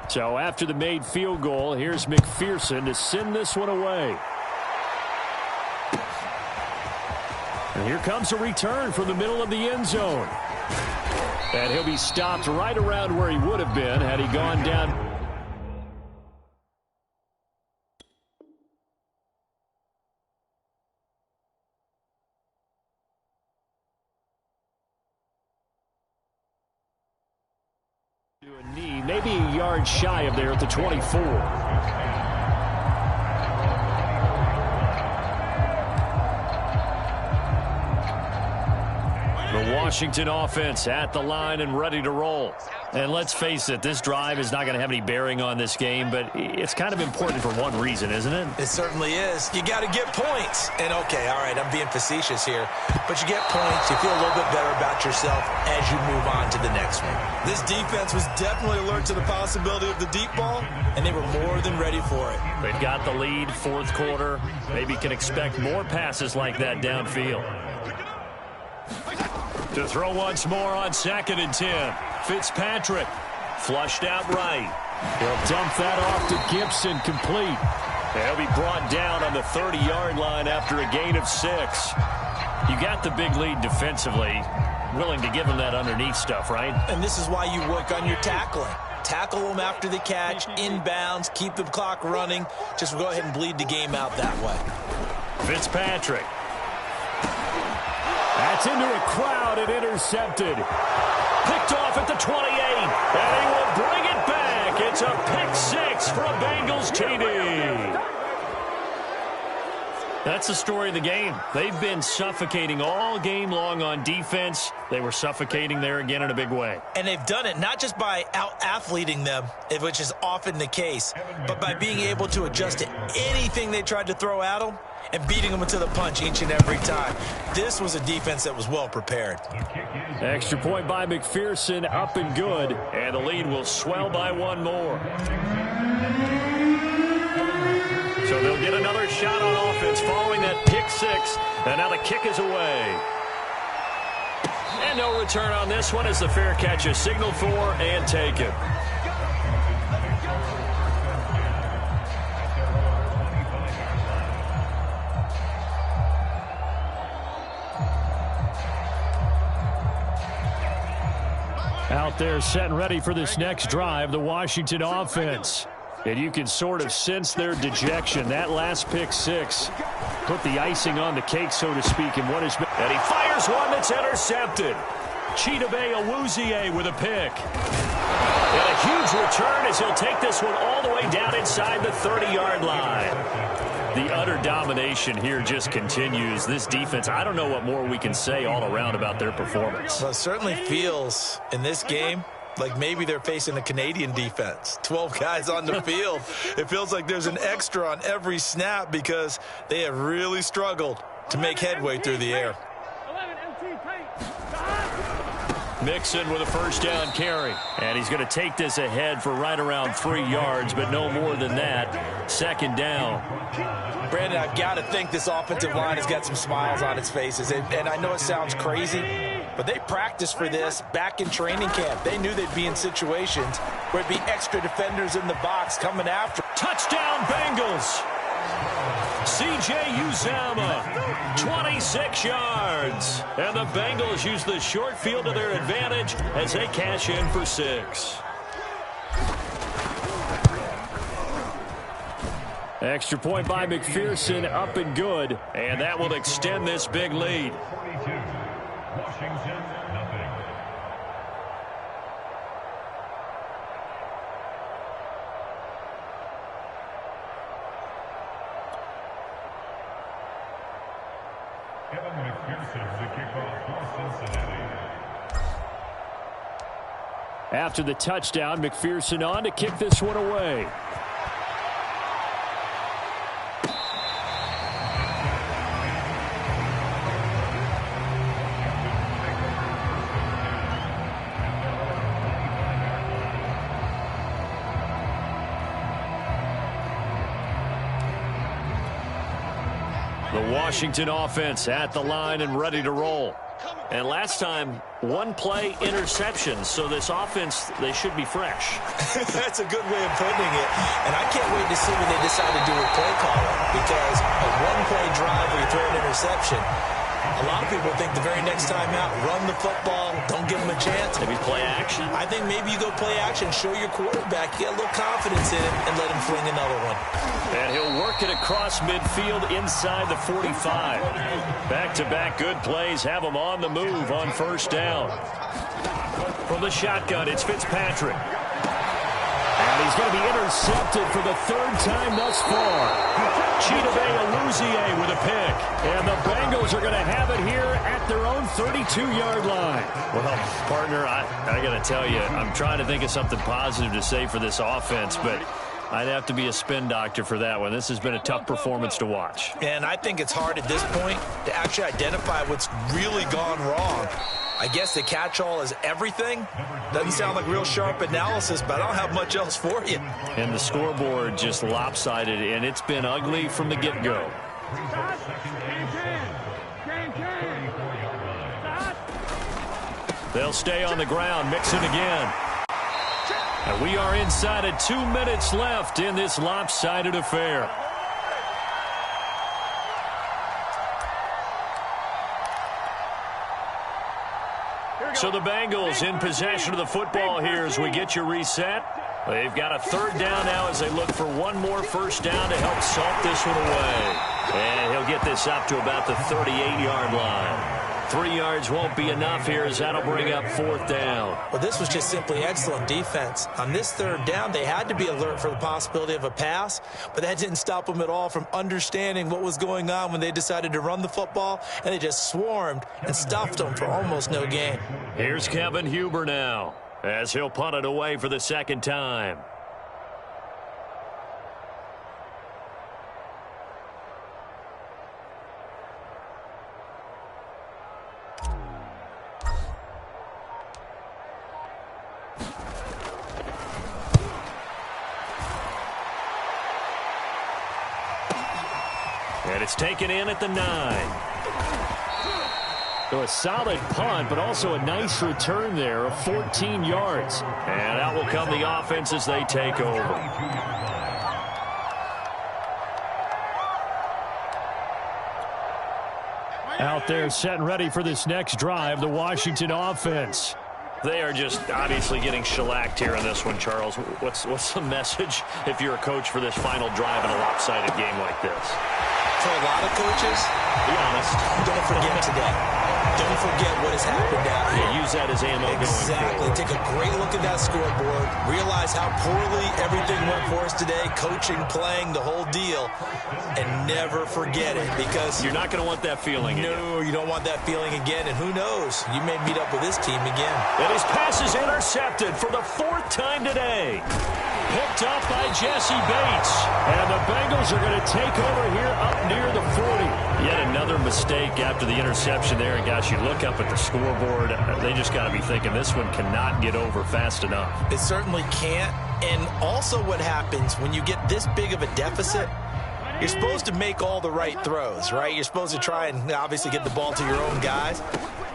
So after the made field goal, here's McPherson to send this one away. And here comes a return from the middle of the end zone. And he'll be stopped right around where he would have been had he gone down. To a knee, maybe a yard shy of there at the 24. The Washington offense at the line and ready to roll. And let's face it, this drive is not going to have any bearing on this game, but it's kind of important for one reason, isn't it? It certainly is. You got to get points. And, okay, all right, I'm being facetious here. But you get points, you feel a little bit better about yourself as you move on to the next one. This defense was definitely alert to the possibility of the deep ball, and they were more than ready for it. They've got the lead, 4th quarter. Maybe can expect more passes like that downfield. To throw once more on 2nd and 10. Fitzpatrick flushed out right. He'll dump that off to Gibson, complete. He'll be brought down on the 30-yard line after a gain of 6. You got the big lead defensively. Willing to give him that underneath stuff, right? And this is why you work on your tackling. Tackle them after the catch, inbounds, keep the clock running. Just go ahead and bleed the game out that way. Fitzpatrick. That's into a crowd and intercepted. Picked off at the 28, and he will bring it back. It's a pick 6 for a Bengals TD. That's the story of the game. They've been suffocating all game long on defense. They were suffocating there again in a big way. And they've done it not just by out-athleting them, which is often the case, but by being able to adjust to anything they tried to throw at them and beating them to the punch each and every time. This was a defense that was well prepared. Extra point by McPherson, up and good, and the lead will swell by 1 more. So they'll get another shot on offense following that pick 6, and now the kick is away. And no return on this one as the fair catch is signaled for and taken. Out there set and ready for this next drive, the Washington offense. And you can sort of sense their dejection. That last pick 6 put the icing on the cake, so to speak, in what has been. And he fires one that's intercepted. Awuzie with a pick. And a huge return as he'll take this one all the way down inside the 30-yard line. The utter domination here just continues. This defense, I don't know what more we can say all around about their performance. Well, it certainly feels in this game like maybe they're facing a Canadian defense. 12 guys on the field. It feels like there's an extra on every snap because they have really struggled to make headway through the air. Mixon with a first down carry. And he's going to take this ahead for right around 3 yards, but no more than that. Second down. Brandon, I've got to think this offensive line has got some smiles on its faces. And I know it sounds crazy, but they practiced for this back in training camp. They knew they'd be in situations where it'd be extra defenders in the box coming after. Touchdown, Bengals. C.J. Uzomah, 26 yards. And the Bengals use the short field to their advantage as they cash in for 6. Extra point by McPherson, up and good. And that will extend this big lead. Washington, nothing. Kevin McPherson, the kickoff for Cincinnati. After the touchdown, McPherson on to kick this one away. The Washington offense at the line and ready to roll. And last time, one play interception. So this offense, they should be fresh. That's a good way of putting it. And I can't wait to see what they decide to do with play calling. Because a one-play drive where you throw an interception, a lot of people think the very next time out, run the football, don't give them a chance. Maybe play action? I think maybe you go play action, show your quarterback, get a little confidence in him, and let him fling another one. And he'll work it across midfield inside the 45. Back-to-back good plays have him on the move on first down. From the shotgun, it's Fitzpatrick. And he's going to be intercepted for the third time thus far. Awuzie with a pick. And the Bengals are going to have it here at their own 32-yard line. Well, partner, I got to tell you, I'm trying to think of something positive to say for this offense, but I'd have to be a spin doctor for that one. This has been a tough performance to watch. And I think it's hard at this point to actually identify what's really gone wrong. I guess the catch-all is everything. Doesn't sound like real sharp analysis, but I don't have much else for you. And the scoreboard just lopsided, and it's been ugly from the get-go. They'll stay on the ground. Mixon again. And we are inside of 2 minutes left in this lopsided affair. So the Bengals in possession of the football here as we get you reset. They've got a third down now as they look for one more first down to help salt this one away. And he'll get this up to about the 38-yard line. 3 yards won't be enough here as that'll bring up fourth down. Well, this was just simply excellent defense. On this third down, they had to be alert for the possibility of a pass, but that didn't stop them at all from understanding what was going on when they decided to run the football, and they just swarmed and stuffed them for almost no gain. Here's Kevin Huber now as he'll punt it away for the second time. And it's taken in at the 9. So a solid punt, but also a nice return there of 14 yards. And out will come the offense as they take over. Out there set and ready for this next drive, the Washington offense. They are just obviously getting shellacked here in this one, Charles. What's the message if you're a coach for this final drive in a lopsided game like this? For a lot of coaches, be honest, don't forget today. don't forget what has happened out here. Yeah, use that as ammo exactly. going forward. Take a great look at that scoreboard. Realize how poorly everything went for us today, coaching, playing, the whole deal, and never forget it because you're not going to want that feeling again. No, you don't want that feeling again, and who knows? You may meet up with this team again. And his pass is intercepted for the 4th time today. Picked up by Jesse Bates. And the Bengals are going to take over here up near the 40. Yet another mistake after the interception there. And, gosh, you look up at the scoreboard. They just got to be thinking this one cannot get over fast enough. It certainly can't. And also what happens when you get this big of a deficit, you're supposed to make all the right throws, right? You're supposed to try and obviously get the ball to your own guys.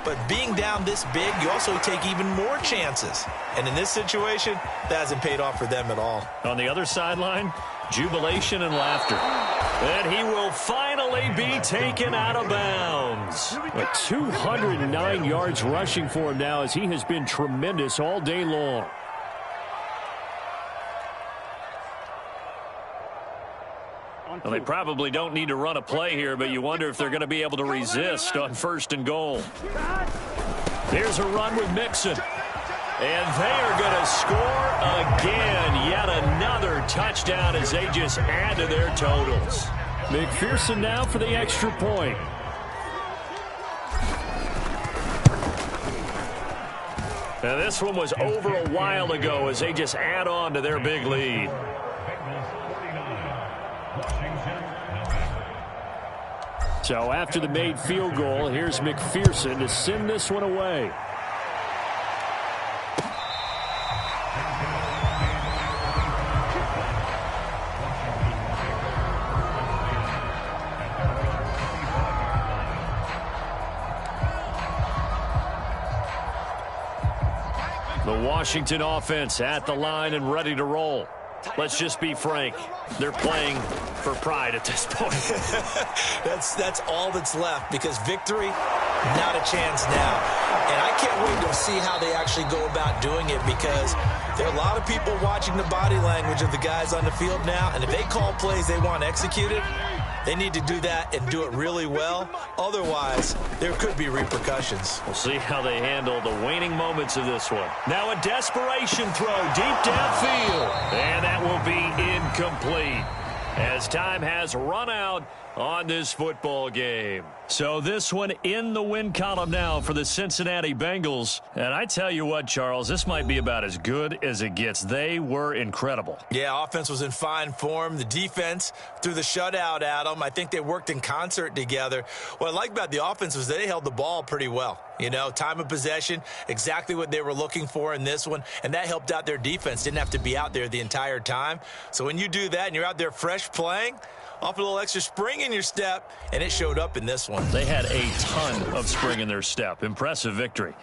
But being down this big, you also take even more chances. And in this situation, that hasn't paid off for them at all. On the other sideline, jubilation and laughter. And he will finally be taken out of bounds. With 209 yards rushing for him now as he has been tremendous all day long. Well, they probably don't need to run a play here, but you wonder if they're going to be able to resist on 1st and goal. Here's a run with Mixon. And they are going to score again. Yet another touchdown as they just add to their totals. McPherson now for the extra point. Now this one was over a while ago as they just add on to their big lead. So after the made field goal, here's McPherson to send this one away. The Washington offense at the line and ready to roll. Let's just be frank. They're playing for pride at this point. That's all that's left because victory, not a chance now. And I can't wait to see how they actually go about doing it because there are a lot of people watching the body language of the guys on the field now. And if they call plays they want executed, they need to do that and do it really well. Otherwise, there could be repercussions. We'll see how they handle the waning moments of this one. Now a desperation throw deep downfield. And that will be incomplete as time has run out on this football game. So this one in the win column now for the Cincinnati Bengals. And I tell you what, Charles, this might be about as good as it gets. They were incredible. Yeah, offense was in fine form. The defense threw the shutout at them. I think they worked in concert together. What I like about the offense was they held the ball pretty well. You know, time of possession, exactly what they were looking for in this one. And that helped out their defense. Didn't have to be out there the entire time. So when you do that and you're out there fresh playing, off a little extra spring in your step, and it showed up in this one. They had a ton of spring in their step. Impressive victory.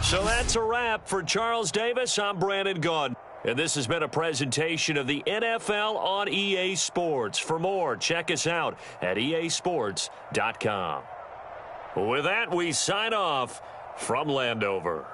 So that's a wrap for Charles Davis. I'm Brandon Gaudin. And this has been a presentation of the NFL on EA Sports. For more, check us out at easports.com. With that, we sign off from Landover.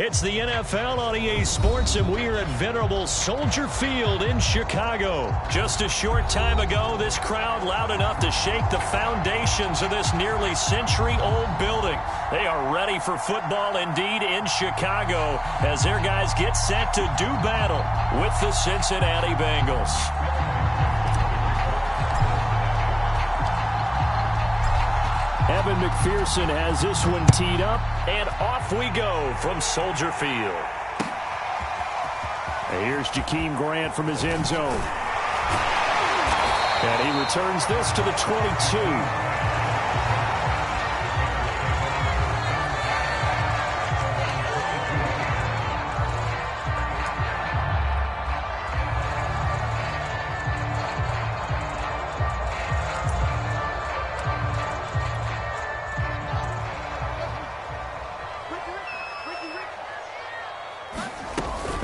It's the NFL on EA Sports, and we are at venerable Soldier Field in Chicago. Just a short time ago, this crowd loud enough to shake the foundations of this nearly century-old building. They are ready for football indeed in Chicago as their guys get set to do battle with the Cincinnati Bengals. Evan McPherson has this one teed up, and off we go from Soldier Field. And here's Jakeem Grant from his end zone. And he returns this to the 22.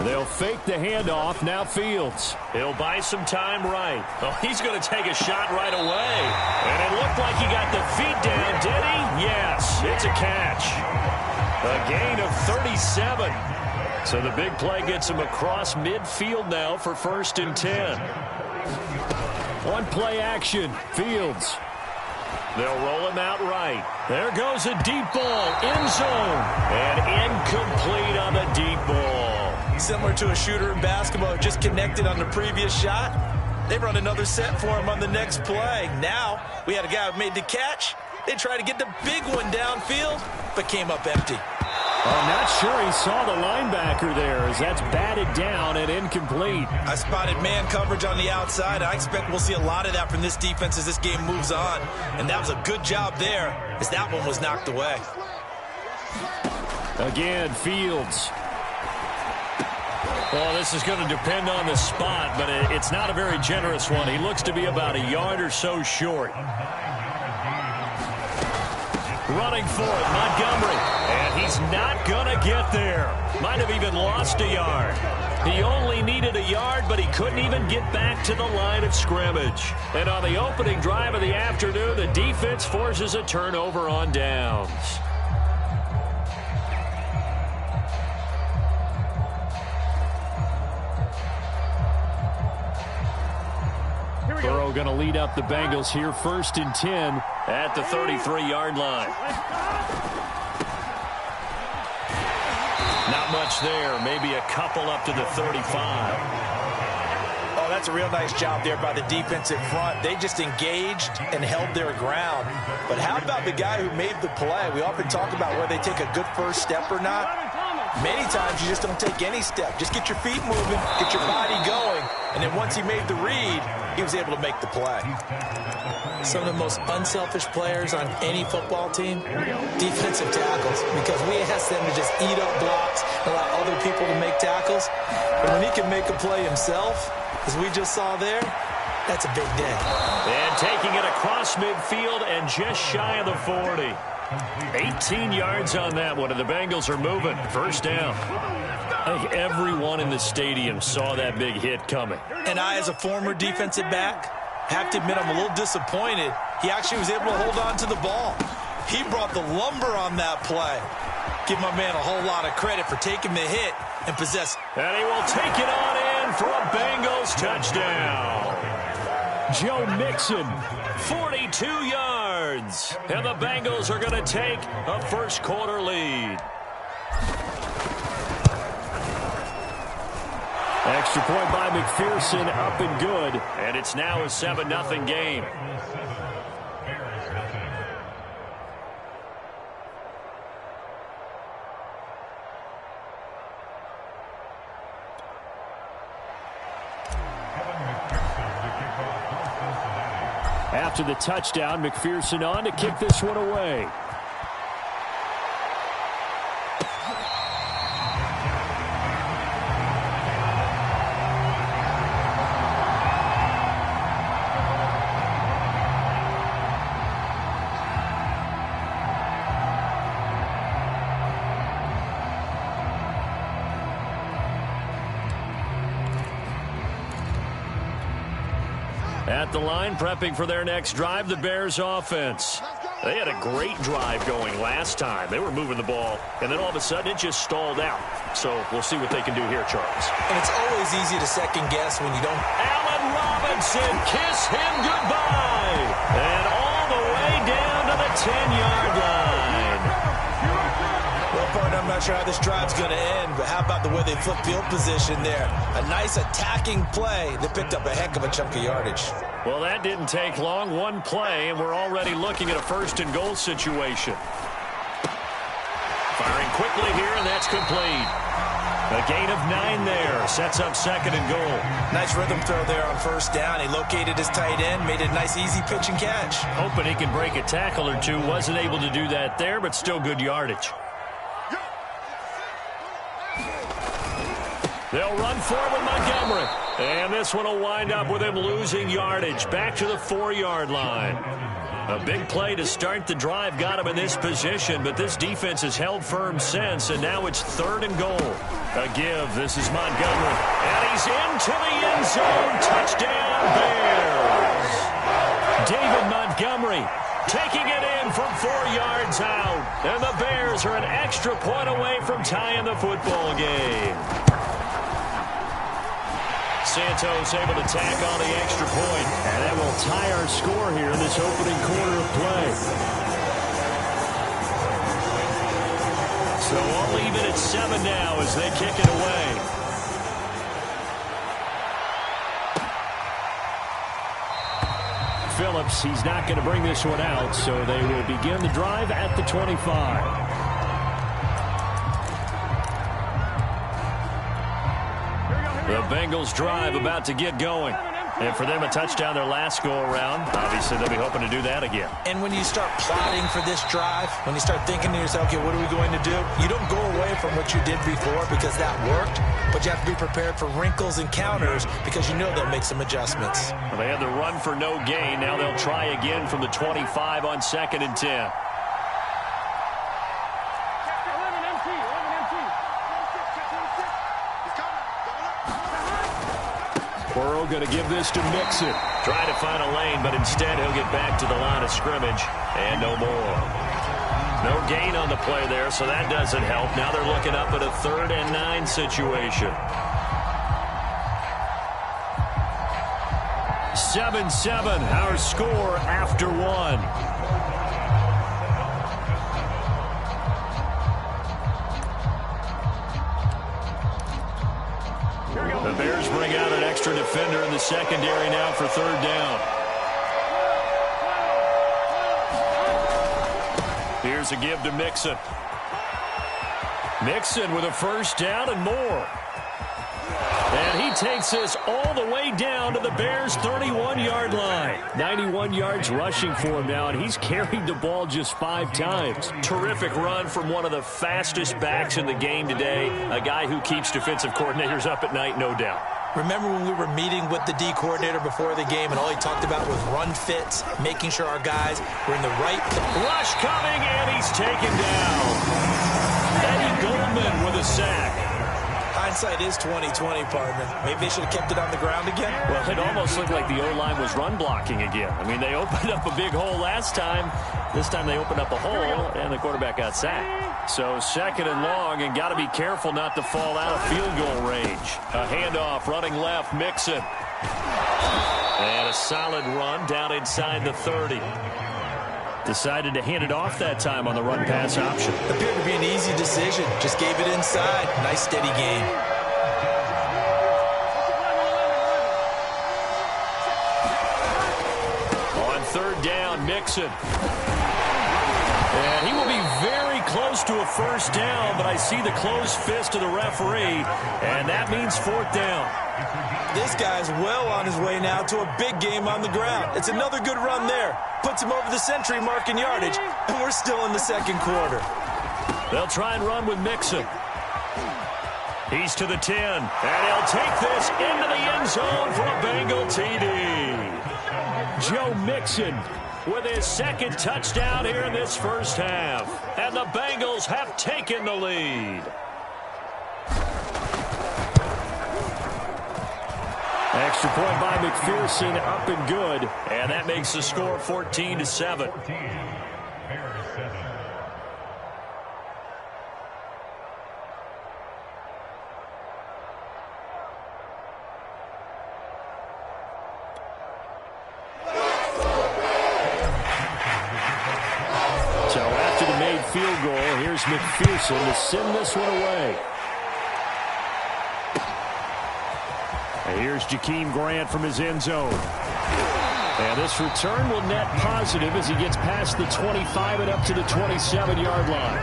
They'll fake the handoff. Now Fields. He'll buy some time right. Oh, he's going to take a shot right away. And it looked like he got the feet down, did he? Yes, it's a catch. A gain of 37. So the big play gets him across midfield now for 1st and 10. One play action. Fields. They'll roll him out right. There goes a deep ball. End zone. And incomplete on the deep ball. Similar to a shooter in basketball, just connected on the previous shot. They run another set for him on the next play. Now, we had a guy who made the catch. They tried to get the big one downfield, but came up empty. I'm not sure he saw the linebacker there as that's batted down and incomplete. I spotted man coverage on the outside. I expect we'll see a lot of that from this defense as this game moves on. And that was a good job there as that one was knocked away. Again, Fields. Well, this is going to depend on the spot, but it's not a very generous one. He looks to be about a yard or so short. Running for it, Montgomery. And he's not going to get there. Might have even lost a yard. He only needed a yard, but he couldn't even get back to the line of scrimmage. And on the opening drive of the afternoon, the defense forces a turnover on downs. Burrow going to lead up the Bengals here, 1st and 10 at the 33-yard line. Not much there, maybe a couple up to the 35. Oh, that's a real nice job there by the defensive front. They just engaged and held their ground. But how about the guy who made the play? We often talk about whether they take a good first step or not. Many times you just don't take any step. Just get your feet moving, get your body going, and then once he made the read, he was able to make the play. Some of the most unselfish players on any football team, defensive tackles, because we ask them to just eat up blocks, allow other people to make tackles. But when he can make a play himself, as we just saw there, that's a big day. And taking it across midfield and just shy of the 40. 18 yards on that one, and the Bengals are moving. 1st down. I think everyone in the stadium saw that big hit coming. And I, as a former defensive back, have to admit I'm a little disappointed. He actually was able to hold on to the ball. He brought the lumber on that play. Give my man a whole lot of credit for taking the hit and possess. And he will take it on in for a Bengals touchdown. Joe Mixon, 42 yards. And the Bengals are going to take a 1st quarter lead. Extra point by McPherson, up and good. And it's now a 7-0 game. After the touchdown, McPherson on to kick this one away. At the line, prepping for their next drive, the Bears offense. They had a great drive going last time. They were moving the ball, and then all of a sudden it just stalled out. So we'll see what they can do here, Charles. And it's always easy to second guess when you don't. Allen Robinson, kiss him goodbye. And all the way down to the 10-yard line. Well, partner, I'm not sure how this drive's going to end, but how about the way they flip field position there? A nice attacking play that picked up a heck of a chunk of yardage. Well, that didn't take long. One play, and we're already looking at a first-and-goal situation. Firing quickly here, and that's complete. A gain of 9 there. Sets up second and goal. Nice rhythm throw there on first down. He located his tight end, made it a nice, easy pitch and catch. Hoping he can break a tackle or two. Wasn't able to do that there, but still good yardage. They'll run for it with Montgomery. And this one will wind up with him losing yardage. Back to the 4-yard line. A big play to start the drive got him in this position, but this defense has held firm since, and now it's third and goal. A give. This is Montgomery. And he's into the end zone. Touchdown, Bears. David Montgomery taking it in from 4 yards out. And the Bears are an extra point away from tying the football game. Santos able to tack on the extra point. And that will tie our score here in this opening quarter of play. So all even at 7 now as they kick it away. Phillips, he's not going to bring this one out, so they will begin the drive at the 25. The Bengals drive about to get going. And for them, a touchdown their last go-around. Obviously, they'll be hoping to do that again. And when you start plotting for this drive, when you start thinking to yourself, okay, what are we going to do? You don't go away from what you did before because that worked, but you have to be prepared for wrinkles and counters because you know they'll make some adjustments. Well, they had the run for no gain. Now they'll try again from the 25 on 2nd and 10. Burrow going to give this to Mixon. Trying to find a lane, but instead he'll get back to the line of scrimmage. And no more. No gain on the play there, so that doesn't help. Now they're looking up at a 3rd and 9 situation. 7-7, our score after 1. The Bears bring out an extra defender in the secondary now for 3rd down. Here's a give to Mixon. Mixon with a first down and more. And he takes this all the way down to the Bears' 31-yard line. 91 yards rushing for him now, and he's carried the ball just 5 times. Terrific run from one of the fastest backs in the game today, a guy who keeps defensive coordinators up at night, no doubt. Remember when we were meeting with the D coordinator before the game, and all he talked about was run fits, making sure our guys were in the right. Rush coming, and he's taken down. Eddie Goldman with a sack. Hindsight is 20/20, partner. Maybe they should have kept it on the ground again. Well, it almost looked like the O-line was run blocking again. I mean, they opened up a big hole last time. This time they opened up a hole, and the quarterback got sacked. So 2nd and long, and got to be careful not to fall out of field goal range. A handoff, running left, Mixon. And a solid run down inside the 30. Decided to hand it off that time on the run-pass option. Appeared to be an easy decision. Just gave it inside. Nice, steady game. On 3rd down, Mixon. And he will be very close to a first down, but I see the closed fist of the referee, and that means 4th down. This guy's well on his way now to a big game on the ground. It's another good run there. Puts him over the century mark in yardage, and we're still in the 2nd quarter. They'll try and run with Mixon. He's to the 10, and he'll take this into the end zone for a Bengal TD. Joe Mixon with his 2nd touchdown here in this first half. And the Bengals have taken the lead. Extra point by McPherson, up and good. And that makes the score 14-7. Bears 7. So after the made field goal, here's McPherson to send this one away. And here's Jakeem Grant from his end zone. And this return will net positive as he gets past the 25 and up to the 27-yard line.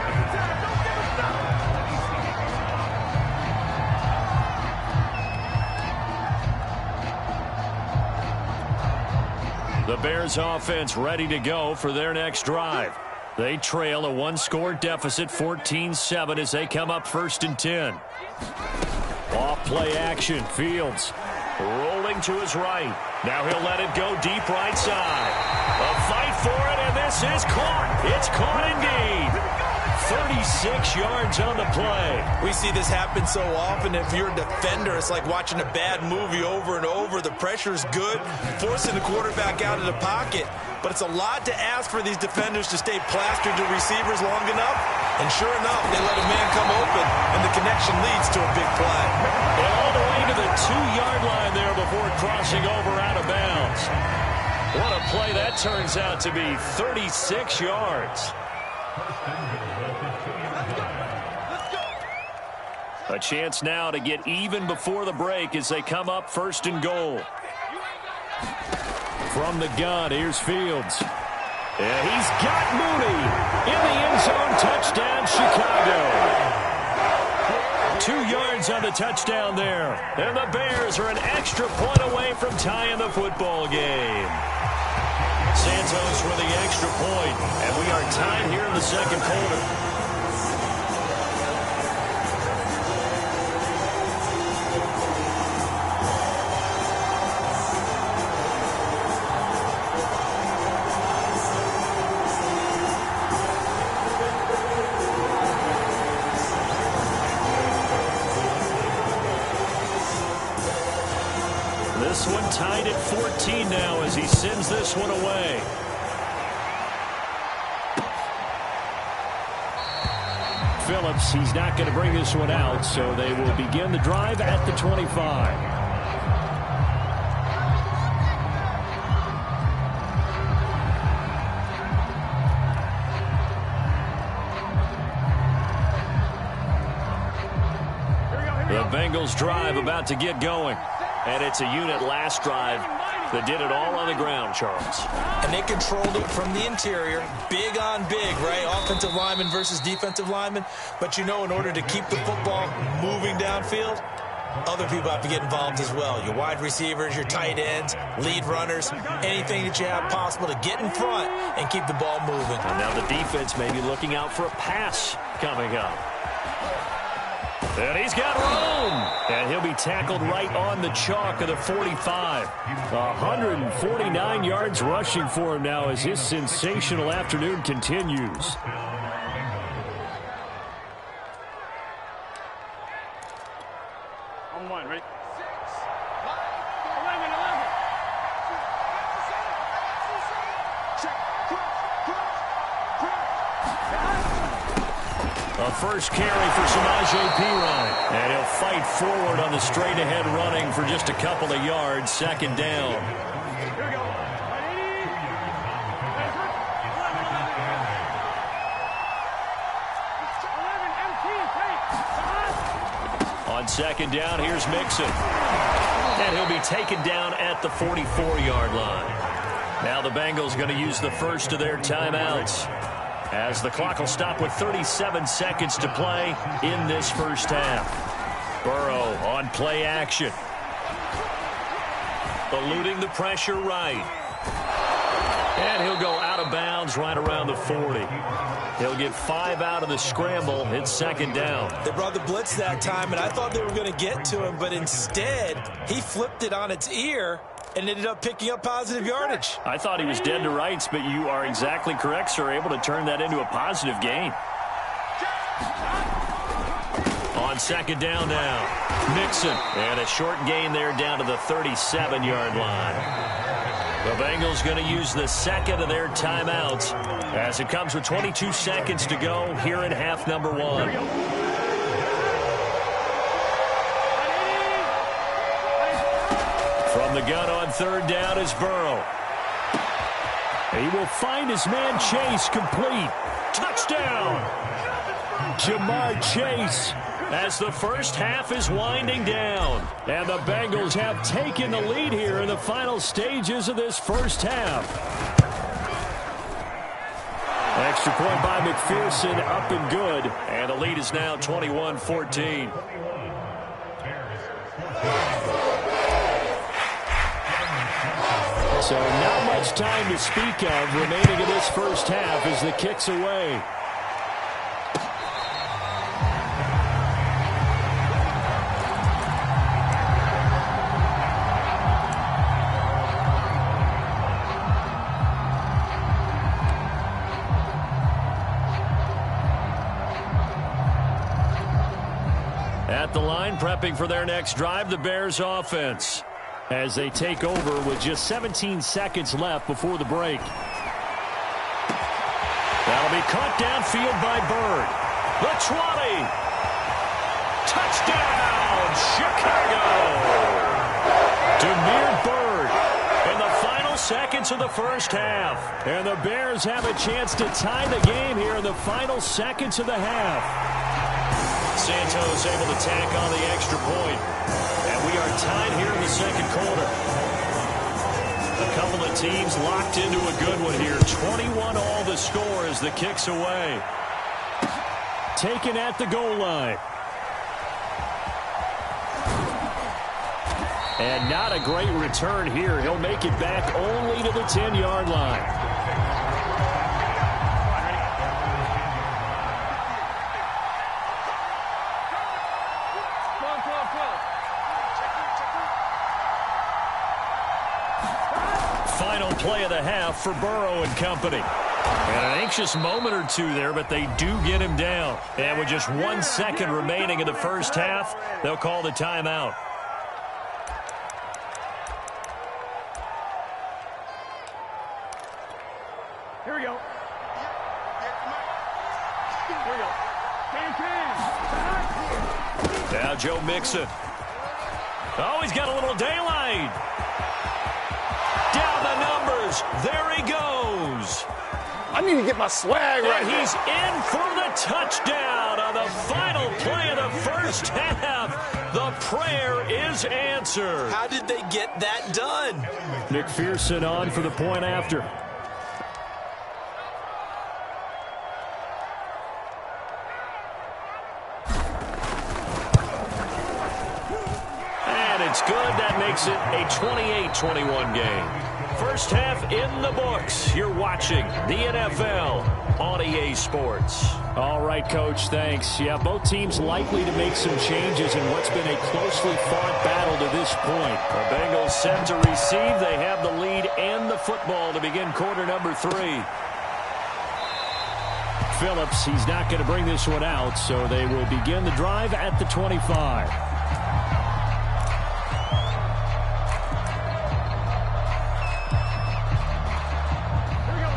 The Bears offense ready to go for their next drive. They trail a one-score deficit, 14-7, as they come up 1st and 10. Off play action. Fields rolling to his right. Now he'll let it go deep right side. A fight for it, and this is caught. It's caught indeed. 36 yards on the play. We see this happen so often. If you're a defender, it's like watching a bad movie over and over. The pressure is good, forcing the quarterback out of the pocket. But it's a lot to ask for these defenders to stay plastered to receivers long enough. And sure enough, they let a man come open, and the connection leads to a big play. And all the way to the 2-yard line there before crossing over out of bounds. What a play that turns out to be, 36 yards. A chance now to get even before the break as they come up 1st and goal. From the gun, here's Fields. And he's got Mooney in the end zone. Touchdown, Chicago. 2 yards on the touchdown there. And the Bears are an extra point away from tying the football game. Santos for the extra point. And we are tied here in the second quarter. This one tied at 14 now as he sends this one away. Phillips, he's not going to bring this one out, so they will begin the drive at the 25. The Bengals drive about to get going. And it's a unit last drive that did it all on the ground, Charles. And they controlled it from the interior. Big on big, right? Offensive lineman versus defensive lineman. But you know, in order to keep the football moving downfield, other people have to get involved as well. Your wide receivers, your tight ends, lead runners, anything that you have possible to get in front and keep the ball moving. And now the defense may be looking out for a pass coming up. And he's got room. And he'll be tackled right on the chalk of the 45. 149 yards rushing for him now as his sensational afternoon continues. On one, ready? 6, 5, 11. Check, A first carry for Samaje Perine. And he'll fight forward on the straight-ahead running for just a couple of yards. 2nd down. Here we go. On 2nd down, here's Mixon. And he'll be taken down at the 44-yard line. Now the Bengals going to use the first of their timeouts, as the clock will stop with 37 seconds to play in this first half. Burrow on play action. Eluding the pressure right. And he'll go out of bounds right around the 40. He'll get 5 out of the scramble. It's 2nd down. They brought the blitz that time, and I thought they were going to get to him, but instead he flipped it on its ear and ended up picking up positive yardage. I thought he was dead to rights, but you are exactly correct, sir. Able to turn that into a positive gain. On 2nd down now, Mixon. And a short gain there down to the 37-yard line. The Bengals going to use the second of their timeouts as it comes with 22 seconds to go here in half number 1. From the gun on third down is Burrow. He will find his man Chase complete. Touchdown! Jamar Chase as the first half is winding down. And the Bengals have taken the lead here in the final stages of this first half. Extra point by McPherson, up and good. And the lead is now 21-14. So not much time to speak of remaining in this first half as the kick's away. At the line, prepping for their next drive, the Bears offense, as they take over with just 17 seconds left before the break. That'll be caught downfield by Bird. The 20. Touchdown, Chicago. Demir Bird in the final seconds of the first half. And the Bears have a chance to tie the game here in the final seconds of the half. Santos able to tack on the extra point. And we are tied here in the second quarter. A couple of teams locked into a good one here. 21 all the score as the kick's away. Taken at the goal line. And not a great return here. He'll make it back only to the 10-yard line. Play of the half for Burrow and company. And an anxious moment or two there, but they do get him down. And with just 1 second remaining in the first half, they'll call the timeout. Here we go. Here we go. Now Joe Mixon. Oh, he's got a little daylight. Down the numbers. There he goes. I need to get my swag right. And he's in for the touchdown on the final play of the first half. The prayer is answered. How did they get that done? McPherson on for the point after. And it's good. That makes it a 28-21 game. First half in the books. You're watching the NFL on EA Sports. All right, Coach, thanks. Yeah, both teams likely to make some changes in what's been a closely fought battle to this point. The Bengals set to receive. They have the lead and the football to begin quarter number 3. Phillips, he's not going to bring this one out, so they will begin the drive at the 25.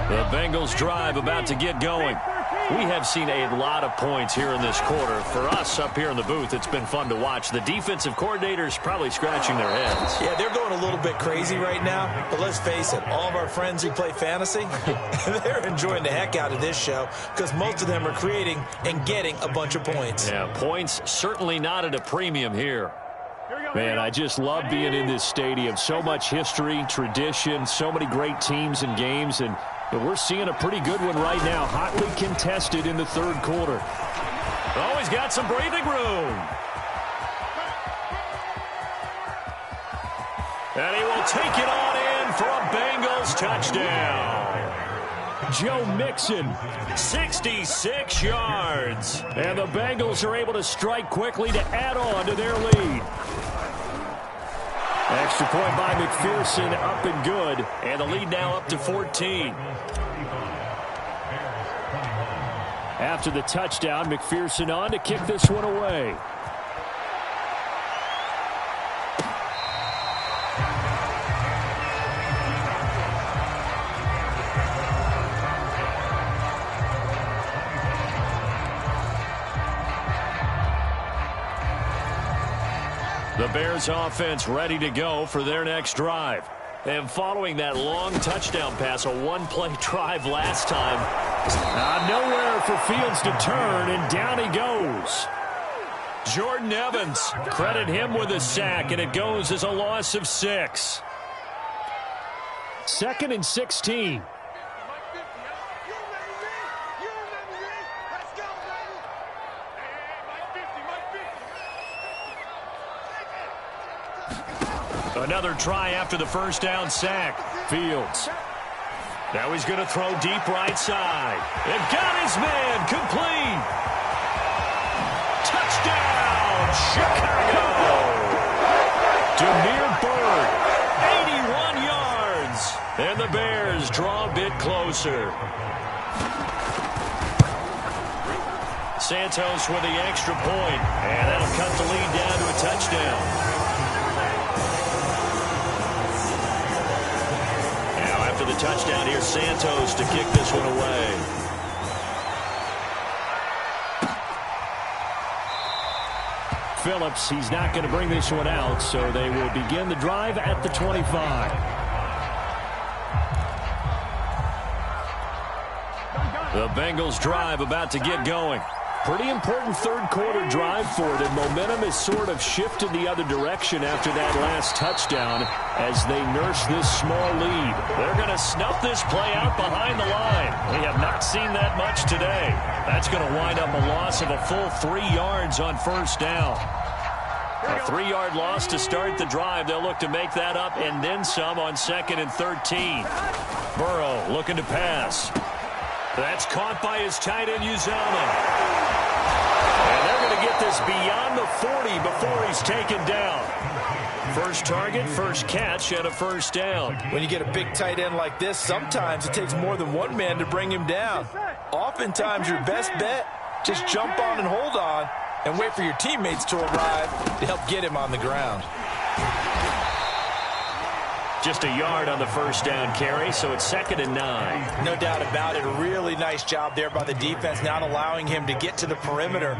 The Bengals drive about to get going. We have seen a lot of points here in this quarter. For us up here in the booth, it's been fun to watch. The defensive coordinators probably scratching their heads. Yeah, they're going a little bit crazy right now. But let's face it, all of our friends who play fantasy, they're enjoying the heck out of this show because most of them are creating and getting a bunch of points. Yeah, points certainly not at a premium here. Man, I just love being in this stadium. So much history, tradition, so many great teams and games, and we're seeing a pretty good one right now, hotly contested in the third quarter. Oh, he's got some breathing room. And he will take it on in for a Bengals touchdown. Joe Mixon, 66 yards. And the Bengals are able to strike quickly to add on to their lead. Extra point by McPherson, up and good. And the lead now up to 14. After the touchdown, McPherson on to kick this one away. The Bears offense ready to go for their next drive. And following that long touchdown pass, a one-play drive last time, nowhere for Fields to turn, and down he goes. Jordan Evans, credit him with a sack, and it goes as a loss of 6. 2nd and 16. Another try after the first down sack. Fields. Now he's going to throw deep right side. And got his man complete. Touchdown, Chicago. Demir Bird, 81 yards. And the Bears draw a bit closer. Santos with the extra point. And that'll cut the lead down to a touchdown. After the touchdown, here's Santos to kick this one away. Phillips, he's not going to bring this one out, so they will begin the drive at the 25. The Bengals drive about to get going. Pretty important third-quarter drive for them. Momentum has sort of shifted the other direction after that last touchdown as they nurse this small lead. They're going to snuff this play out behind the line. We have not seen that much today. That's going to wind up a loss of a full 3 yards on first down. A 3-yard loss to start the drive. They'll look to make that up and then some on 2nd and 13. Burrow looking to pass. That's caught by his tight end, Uzomah. And they're going to get this beyond the 40 before he's taken down. First target, first catch, and a first down. When you get a big tight end like this, sometimes it takes more than one man to bring him down. Oftentimes, your best bet, just jump on and hold on and wait for your teammates to arrive to help get him on the ground. Just a yard on the first down carry, so it's 2nd and 9. No doubt about it. A really nice job there by the defense, not allowing him to get to the perimeter.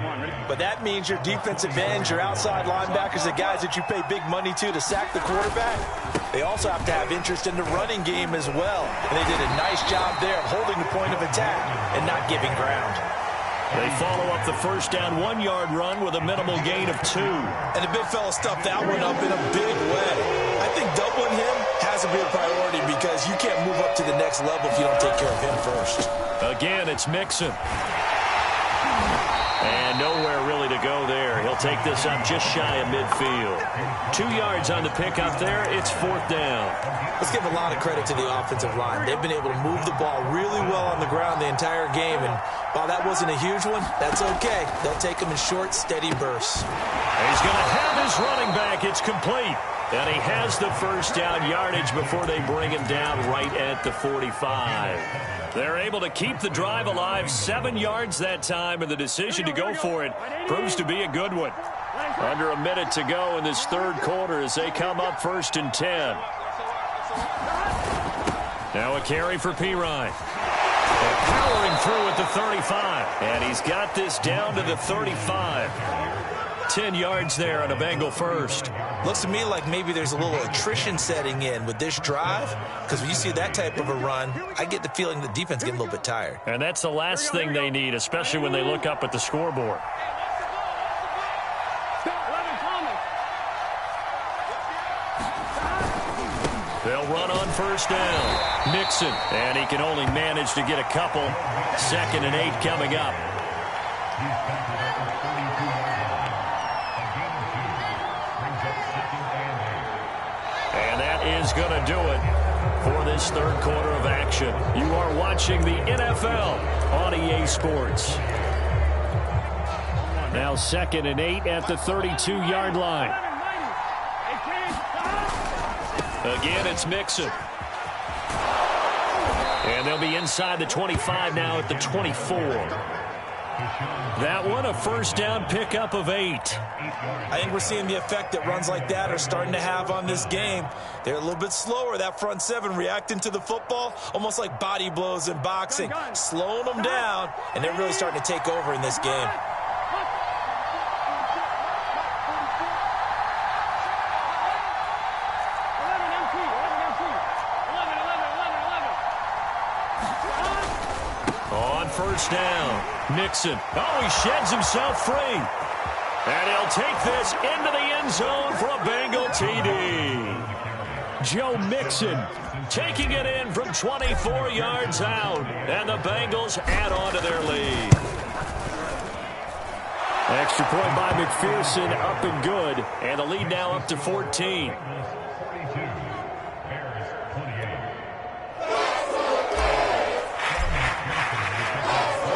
But that means your defensive ends, your outside linebackers, the guys that you pay big money to sack the quarterback, they also have to have interest in the running game as well. And they did a nice job there of holding the point of attack and not giving ground. They follow up the first down 1-yard run with a minimal gain of 2. And the big fella stuffed that one up in a big way. I think doubling him has to be a priority because you can't move up to the next level if you don't take care of him first. Again, it's Mixon. And nowhere really to go there. He'll take this up just shy of midfield. 2 yards on the pickup there. It's 4th down. Let's give a lot of credit to the offensive line. They've been able to move the ball really well on the ground the entire game. And while that wasn't a huge one, that's okay. They'll take them in short, steady bursts. He's going to have his running back. It's complete. And he has the first down yardage before they bring him down right at the 45. They're able to keep the drive alive, 7 yards that time, and the decision to go for it proves to be a good one. Under a minute to go in this third quarter as they come up 1st and 10. Now a carry for Pirine. Powering through at the 35. And he's got this down to the 35. 10 yards there on a Bengal first. Looks to me like maybe there's a little attrition setting in with this drive, because when you see that type of a run, I get the feeling the defense getting a little bit tired. And that's the last thing they need, especially when they look up at the scoreboard. They'll run on first down. Mixon, and he can only manage to get a couple. 2nd and 8 coming up. And that is going to do it for this third quarter of action. You are watching the NFL on EA Sports. Now 2nd and 8 at the 32-yard line. Again, it's Mixon. And they'll be inside the 25 now at the 24. That one, a first down pickup of 8. I think we're seeing the effect that runs like that are starting to have on this game. They're a little bit slower, that front seven, reacting to the football, almost like body blows in boxing, slowing them down, and they're really starting to take over in this game. first down. Mixon. Oh, he sheds himself free. And he'll take this into the end zone for a Bengal TD. Joe Mixon taking it in from 24 yards out. And the Bengals add on to their lead. Extra point by McPherson, up and good. And the lead now up to 14.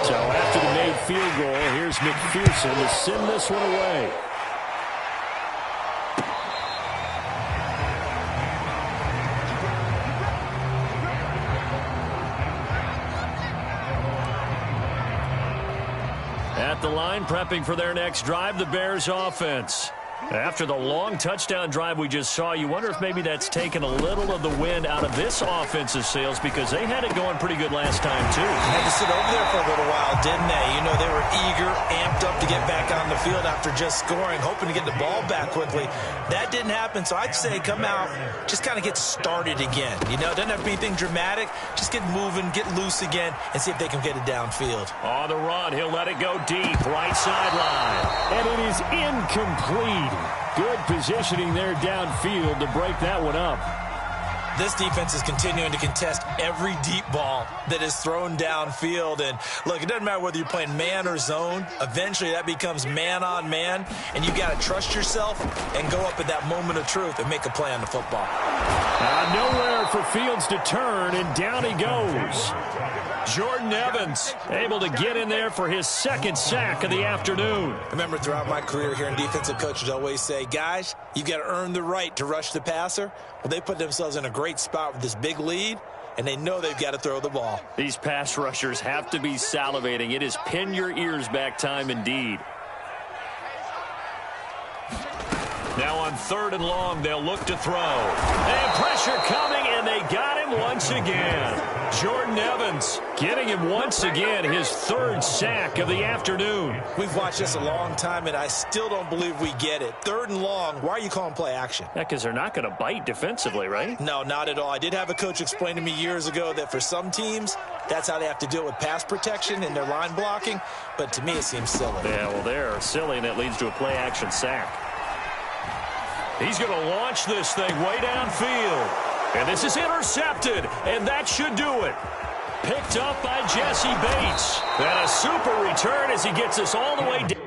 So after the made field goal, here's McPherson to send this one away. At the line, prepping for their next drive, the Bears offense. After the long touchdown drive we just saw, you wonder if maybe that's taken a little of the wind out of this offensive sails because they had it going pretty good last time, too. Had to sit over there for a little while, didn't they? You know, they were eager, amped up to get back on the field after just scoring, hoping to get the ball back quickly. That didn't happen, so I'd say come out, just kind of get started again. You know, doesn't have to be anything dramatic. Just get moving, get loose again, and see if they can get it downfield. On the run, he'll let it go deep, right sideline. And it is incomplete. Good positioning there downfield to break that one up. This defense is continuing to contest every deep ball that is thrown downfield. And, look, it doesn't matter whether you're playing man or zone. Eventually, that becomes man-on-man, and you've got to trust yourself and go up at that moment of truth and make a play on the football. Nowhere for Fields to turn, and down he goes. Jordan Evans able to get in there for his second sack of the afternoon. Remember, throughout my career here in defensive coaches always say, guys, you've got to earn the right to rush the passer. Well, they put themselves in a great spot with this big lead, and they know they've got to throw the ball. These pass rushers have to be salivating. It is pin your ears back time indeed. Now on 3rd and long, they'll look to throw. And pressure coming, and they got him once again. Jordan Evans getting him once again, his 3rd sack of the afternoon. We've watched this a long time, and I still don't believe we get it. 3rd and long, why are you calling play action? Yeah, because they're not going to bite defensively, right? No, not at all. I did have a coach explain to me years ago that for some teams, that's how they have to deal with pass protection and their line blocking. But to me, it seems silly. Yeah, well, they're silly, and it leads to a play action sack. He's going to launch this thing way downfield. And this is intercepted, and that should do it. Picked up by Jesse Bates. And a super return as he gets us all the way down.